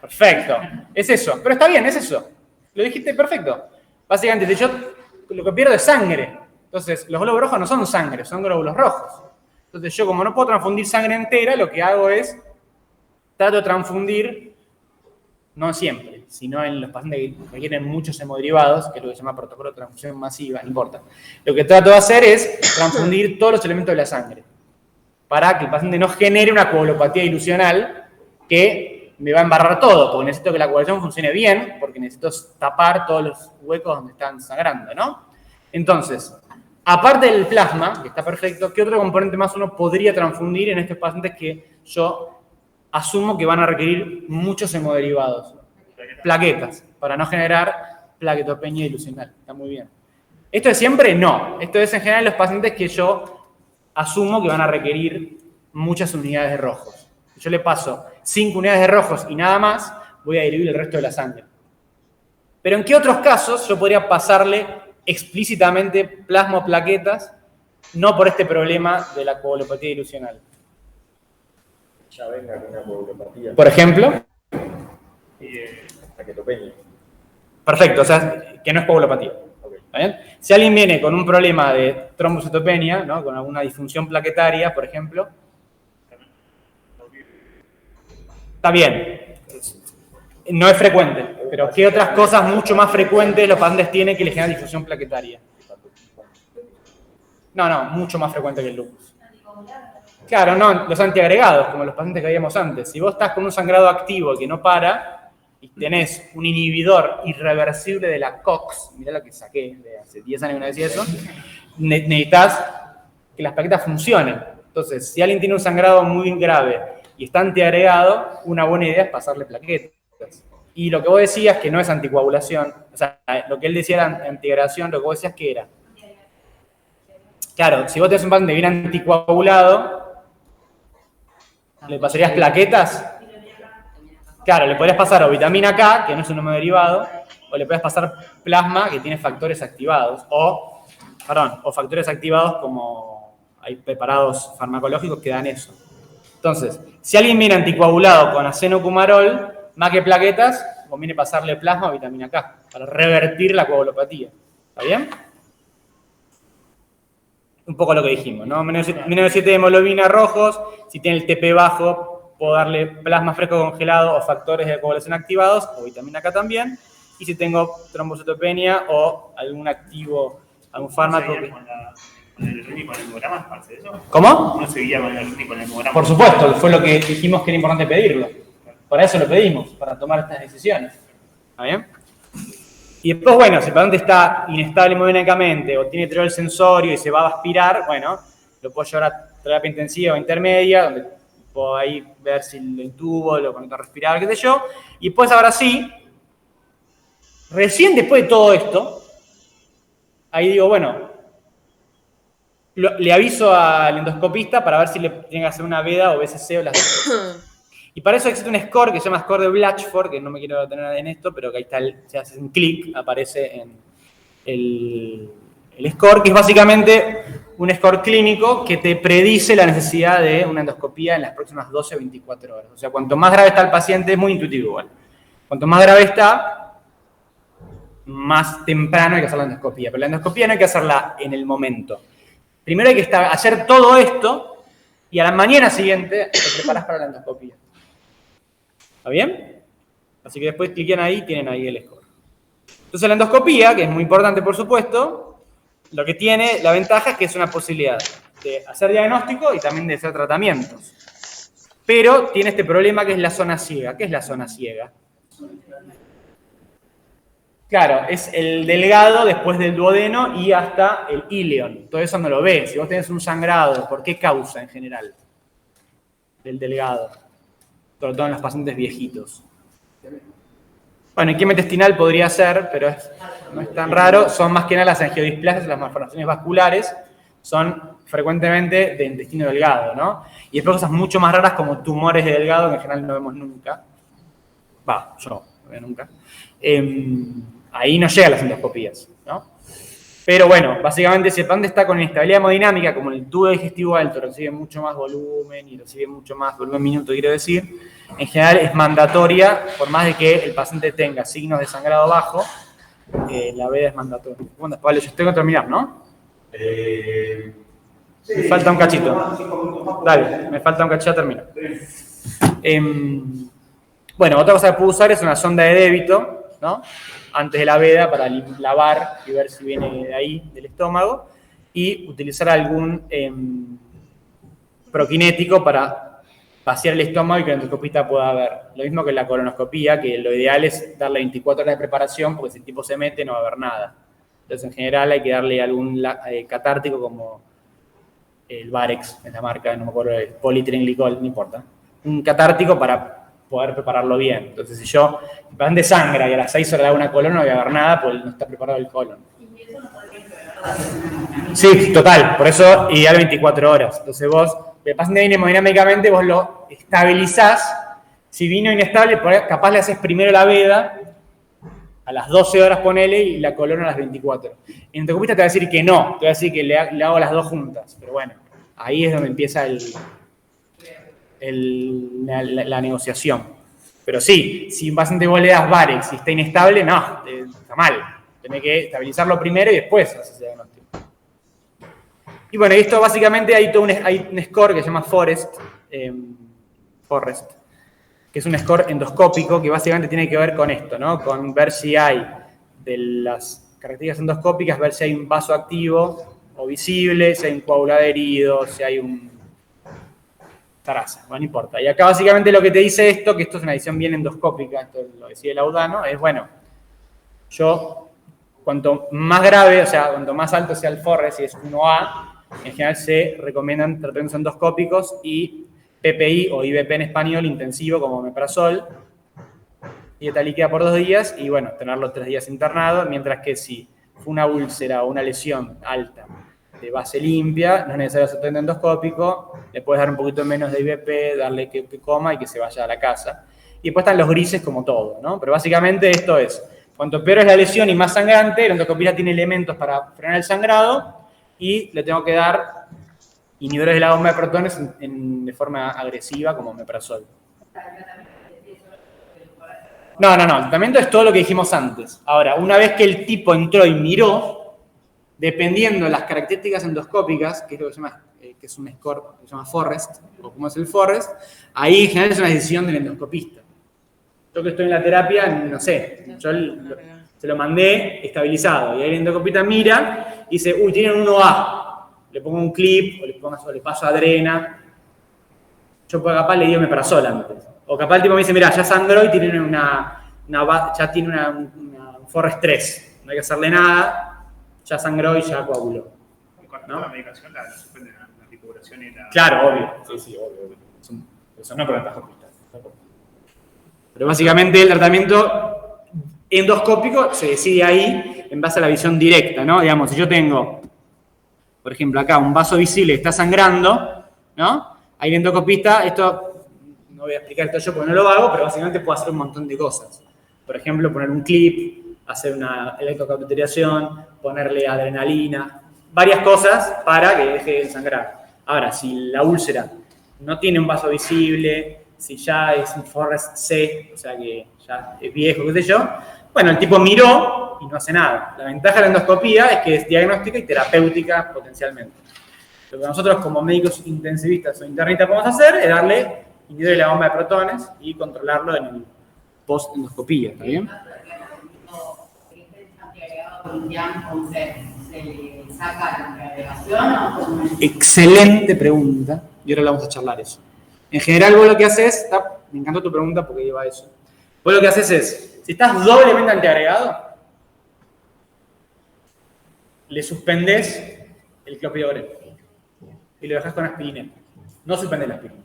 Perfecto, es eso. Pero está bien, es eso. Lo dijiste perfecto. Básicamente, si yo lo que pierdo es sangre. Entonces, los glóbulos rojos no son sangre, son glóbulos rojos. Entonces, yo como no puedo transfundir sangre entera, lo que hago es trato de transfundir, no siempre, sino en los pacientes que requieren muchos hemoderivados, que es lo que se llama protocolo de transfusión masiva, no importa. Lo que trato de hacer es transfundir todos los elementos de la sangre, para que el paciente no genere una coagulopatía dilucional que me va a embarrar todo, porque necesito que la coagulación funcione bien, porque necesito tapar todos los huecos donde están sangrando, ¿no? Entonces, aparte del plasma, que está perfecto, ¿qué otro componente más uno podría transfundir en estos pacientes que yo asumo que van a requerir muchos hemoderivados? Plaquetas, para no generar plaquetopenia dilucional. Está muy bien. ¿Esto es siempre? No. Esto es en general los pacientes que yo asumo que van a requerir muchas unidades de rojos. Si yo le paso 5 unidades de rojos y nada más, voy a diluir el resto de la sangre. Pero ¿en qué otros casos yo podría pasarle explícitamente plasma o plaquetas, no por este problema de la coagulopatía dilucional?
Ya venga con una coagulopatía.
Por ejemplo.
Plaquetopenia.
Perfecto, o sea, que no es coagulopatía. Okay. ¿Está bien? Si alguien viene con un problema de trombocitopenia, ¿no? Con alguna disfunción plaquetaria, por ejemplo, está bien. No es frecuente, pero ¿qué otras cosas mucho más frecuentes los pacientes tienen que les generan disfunción plaquetaria? No, mucho más frecuente que el lupus. Claro, no, los antiagregados, como los pacientes que veíamos antes. Si vos estás con un sangrado activo que no para y tenés un inhibidor irreversible de la COX, mirá lo que saqué de hace 10 años que no decía eso, necesitas que las plaquetas funcionen. Entonces, si alguien tiene un sangrado muy grave y está antiagregado, una buena idea es pasarle plaquetas. Y lo que vos decías que no es anticoagulación, o sea, lo que él decía era antiagregación, lo que vos decías que era. Claro, si vos tenés un paciente bien anticoagulado, ¿le pasarías plaquetas? Claro, le podrías pasar o vitamina K, que no es un hemodderivado, o le podrías pasar plasma, que tiene factores activados, o factores activados como hay preparados farmacológicos que dan eso. Entonces, si alguien viene anticoagulado con acenocumarol, más que plaquetas, conviene pasarle plasma o vitamina K, para revertir la coagulopatía. ¿Está bien? Un poco lo que dijimos, ¿no? Menos 7 de hemoglobina rojos, si tiene el TP bajo, puedo darle plasma fresco congelado o factores de coagulación activados, o vitamina K también. Y si tengo trombocitopenia o algún activo, algún fármaco que...
¿Con el RNI con el hemograma? ¿Hace eso?
¿Cómo?
¿No seguía con el RNI con el hemograma?
Por supuesto, fue lo que dijimos que era importante pedirlo. Para eso lo pedimos, para tomar estas decisiones. ¿Está bien? Y después, bueno, si el paciente está inestable hemodinámicamente o tiene deterioro del sensorio y se va a aspirar, bueno, lo puedo llevar a terapia intensiva o intermedia, donde puedo ahí ver si lo intubo, lo conecto a respirar, qué sé yo. Y después, ahora sí, recién después de todo esto, ahí digo, bueno, le aviso al endoscopista para ver si le tiene que hacer una veda o BCC o las dos. Y para eso existe un score que se llama score de Blatchford, que no me quiero detener en esto, pero que ahí está, si haces un clic, aparece en el score, que es básicamente un score clínico que te predice la necesidad de una endoscopía en las próximas 12 o 24 horas. O sea, cuanto más grave está el paciente, es muy intuitivo igual. Cuanto más grave está, más temprano hay que hacer la endoscopía. Pero la endoscopía no hay que hacerla en el momento. Primero hay que hacer todo esto y a la mañana siguiente te preparas para la endoscopía. ¿Está bien? Así que después cliquen ahí, tienen ahí el score. Entonces la endoscopía, que es muy importante por supuesto, lo que tiene, la ventaja es que es una posibilidad de hacer diagnóstico y también de hacer tratamientos. Pero tiene este problema que es la zona ciega. ¿Qué es la zona ciega? Claro, es el delgado después del duodeno y hasta el íleon. Todo eso no lo ves. Si vos tenés un sangrado, ¿por qué causa en general? Del delgado. Sobre todo en los pacientes viejitos. Bueno, en quema intestinal podría ser, pero no es tan raro. Son más que nada las angiodisplasias, las malformaciones vasculares. Son frecuentemente de intestino delgado, ¿no? Y después cosas mucho más raras como tumores de delgado que en general no vemos nunca. Yo no veo nunca. Ahí no llegan las endoscopías, ¿no? Pero bueno, básicamente si el paciente está con inestabilidad hemodinámica, como el tubo digestivo alto recibe mucho más volumen y recibe mucho más volumen minuto, quiero decir, en general es mandatoria, por más de que el paciente tenga signos de sangrado bajo, la veda es mandatoria. Bueno, vale, yo tengo que terminar, ¿no? Me falta un cachito. Dale, me falta un cachito, termino. Bueno, otra cosa que puedo usar es una sonda de débito, ¿no? Antes de la veda para lavar y ver si viene de ahí, del estómago, y utilizar algún prokinético para vaciar el estómago y que el endoscopista pueda ver. Lo mismo que la colonoscopía, que lo ideal es darle 24 horas de preparación, porque si el tipo se mete no va a haber nada. Entonces, en general, hay que darle algún catártico como el Varex, es la marca, no me acuerdo, el politrenglicol, no importa. Un catártico para poder prepararlo bien. Entonces, si yo van de sangre y a las 6 horas le hago una colon, no voy a ver nada porque no está preparado el colon. Sí, total. Por eso, ideal 24 horas. Entonces, vos, el paciente viene hemodinámicamente, vos lo estabilizás. Si vino inestable, capaz le haces primero la veda, a las 12 horas ponele, y la colon a las 24. En endoscopista te va a decir que no, te va a decir que le hago las dos juntas. Pero bueno, ahí es donde empieza la negociación. Pero sí, si un paciente vos le das Varex y está inestable, no, está mal. Tenés que estabilizarlo primero y después haces ese diagnóstico. Y bueno, esto básicamente hay un score que se llama Forrest, que es un score endoscópico que básicamente tiene que ver con esto, ¿no? Con ver si hay de las características endoscópicas, ver si hay un vaso activo o visible, si hay un coagulado herido, si hay un taraza, bueno, no importa. Y acá básicamente lo que te dice esto, que esto es una edición bien endoscópica, esto lo decía Laudano, es bueno, cuanto más grave, o sea, cuanto más alto sea el Forrest, si es 1A, en general se recomiendan tratamientos endoscópicos y PPI o IBP en español intensivo como omeprazol, dieta líquida por 2 días y bueno, tenerlo 3 días internado, mientras que si fue una úlcera o una lesión alta de base limpia, no es necesario hacer tratamiento endoscópico, le puedes dar un poquito menos de IBP, darle que coma y que se vaya a la casa. Y después están los grises como todo, ¿no? Pero básicamente esto es, cuanto peor es la lesión y más sangrante, la endoscopía tiene elementos para frenar el sangrado y le tengo que dar inhibidores de la bomba de protones de forma agresiva como omeprazol. No, el tratamiento es todo lo que dijimos antes. Ahora, una vez que el tipo entró y miró, dependiendo de las características endoscópicas, que es lo que se llama, que es un score que se llama Forrest, o como es el Forrest, ahí en general es una decisión del endoscopista. Yo que estoy en la terapia, no sé, yo se lo mandé estabilizado, y ahí el endoscopista mira y dice, uy, tienen un 1A. Le pongo un clip, o le paso adrena. Yo capaz le di omeprazol antes. O capaz el tipo me dice, mira, ya sangró y tiene un Forrest 3. No hay que hacerle nada, ya sangró y ya coaguló.
¿No? La medicación la suspende la recuperación y la...
Claro, obvio. Sí, obvio. Eso no es por endoscopista. Pero básicamente el tratamiento endoscópico se decide ahí en base a la visión directa, ¿no? Digamos, si yo tengo, por ejemplo, acá un vaso visible que está sangrando, ¿no? Ahí el endoscopista, esto no voy a explicar esto yo porque no lo hago, pero básicamente puedo hacer un montón de cosas. Por ejemplo, poner un clip, hacer una electrocauteterización, ponerle adrenalina, varias cosas para que deje de sangrar. Ahora, si la úlcera no tiene un vaso visible, si ya es un Forrest C, o sea que ya es viejo, qué sé yo, Bueno, el tipo miró y no hace nada. La ventaja de la endoscopía es que es diagnóstica y terapéutica potencialmente. Lo que nosotros como médicos intensivistas o internistas podemos hacer es darle inhibidor de la bomba de protones y controlarlo en el post-endoscopía, ¿está bien?
¿Se le saca la antiagregación o...?
Excelente pregunta, y ahora vamos a charlar eso. En general, vos lo que haces, me encantó tu pregunta porque lleva a eso. Vos lo que haces es, si estás doblemente antiagregado, le suspendés el clopidogrel y lo dejas con aspirina. No suspendés la aspirina.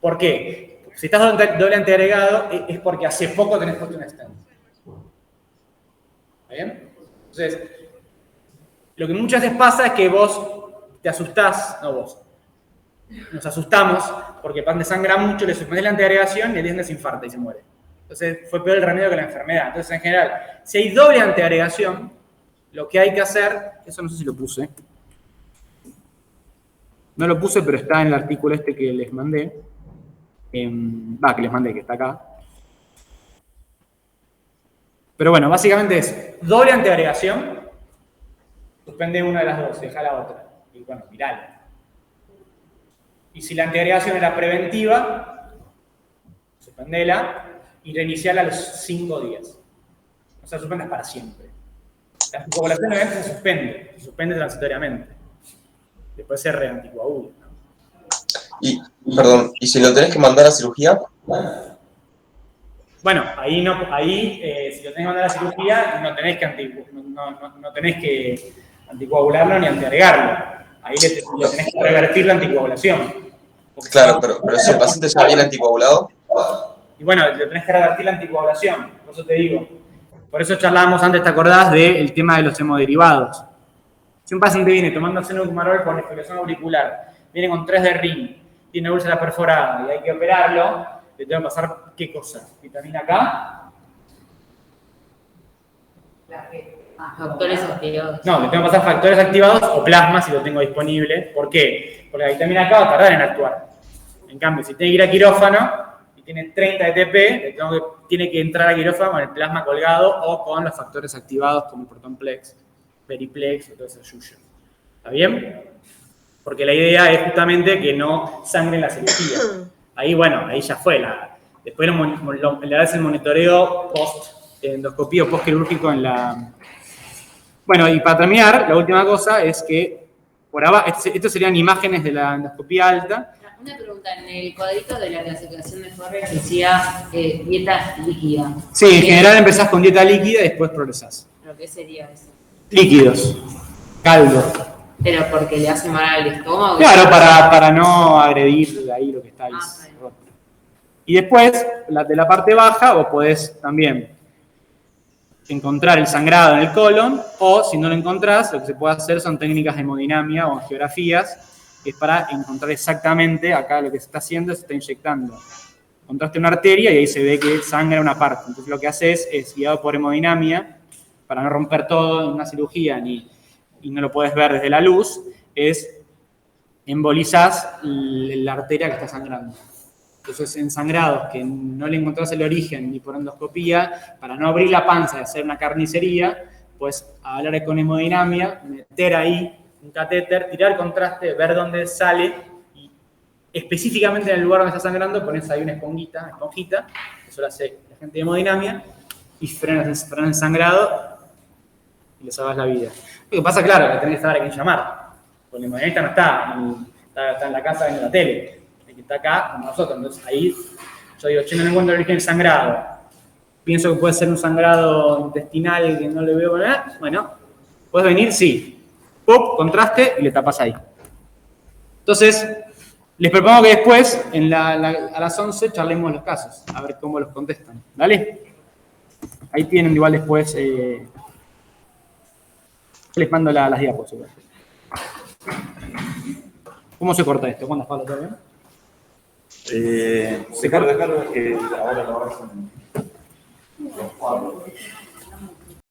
¿Por qué? Porque si estás doble antiagregado es porque hace poco tenés puesto un stent. ¿Está bien? Entonces, lo que muchas veces pasa es que vos te asustás, no vos, nos asustamos porque el paciente sangra mucho, le suspendés la antiagregación y el paciente se infarta y se muere. Entonces, fue peor el remedio que la enfermedad. Entonces, en general, si hay doble antiagregación, lo que hay que hacer, eso no sé si lo puse, no lo puse, pero está en el artículo este que les mandé, que está acá. Pero bueno, básicamente es doble antiagregación, suspende una de las dos, deja la otra. Y bueno, mirala. Y si la antiagregación era preventiva, suspendela y reiniciala a los 5 días. O sea, suspendas para siempre. La anticoagulación obviamente se suspende transitoriamente. Después se reanticoagula.
Y, perdón, ¿y si lo tenés que mandar a cirugía?
Bueno, si lo tenés que mandar a cirugía, no tenés que anticoagularlo ni antiagregarlo. Ahí le tenés que revertir la anticoagulación.
Claro, pero si el paciente ya viene anticoagulado.
Y bueno, le tenés que revertir la anticoagulación, por eso te digo. Por eso charlábamos antes, ¿te acordás del tema de los hemoderivados? Si un paciente viene tomando acenocumarol por respiración auricular, viene con 3 de Rin, tiene úlcera perforada y hay que operarlo, le tengo que pasar, ¿qué cosa? ¿Vitamina K?
Factores activados.
No, le tengo que pasar factores activados o plasma si lo tengo disponible. ¿Por qué? Porque la vitamina K va a tardar en actuar. En cambio, si tiene que ir a quirófano y tiene 30 de TP, tiene que entrar a quirófano con el plasma colgado o con los factores activados como el Protonplex, Periplex y todo ese yuyo. ¿Está bien? Porque la idea es justamente que no sangre en la cirugía. Ahí, bueno, ahí ya fue. Después le das el monitoreo post-endoscopía o post-quirúrgico en la... Bueno, y para terminar, la última cosa es que por abajo, estos serían imágenes de la endoscopía alta.
Una pregunta, en el cuadrito de la clasificación de Forrest decía dieta líquida.
Sí, en general empezás con dieta líquida y después progresás.
¿Pero qué sería eso?
Líquidos, caldo.
¿Pero porque le hace mal al estómago?
Claro, para no agredir ahí lo que está ahí roto. Y después, de la parte baja, vos podés también encontrar el sangrado en el colon, o si no lo encontrás, lo que se puede hacer son técnicas de hemodinamia o angiografías, que es para encontrar exactamente, acá lo que se está haciendo, se está inyectando. Encontraste una arteria y ahí se ve que sangra una parte. Entonces lo que haces es, guiado por hemodinamia, para no romper todo en una cirugía y no lo puedes ver desde la luz, es embolizás la arteria que está sangrando. Entonces, en sangrados que no le encontrás el origen ni por endoscopía, para no abrir la panza y hacer una carnicería, pues hablar con hemodinamia, meter ahí un catéter, tirar contraste, ver dónde sale y específicamente en el lugar donde está sangrando pones ahí una esponjita, eso lo hace la gente de hemodinamia y frenas el sangrado y le salvas la vida. Lo que pasa, claro, que tenés que saber a quién llamar, porque el hemodinamista no está en la casa viendo la tele. Que está acá con nosotros. Entonces ahí yo digo, no encuentro el origen del sangrado. Pienso que puede ser un sangrado intestinal que no le veo nada. Bueno, ¿puedes venir? Sí. Pop, contraste y le tapas ahí. Entonces, les propongo que después, a las 11, charlemos los casos, a ver cómo los contestan. ¿Dale? Ahí tienen igual después. Les mando las diapositivas. ¿Cómo se corta esto? ¿Cuándo Pablo todavía?
Se carga que ahora lo hacen los cuadros.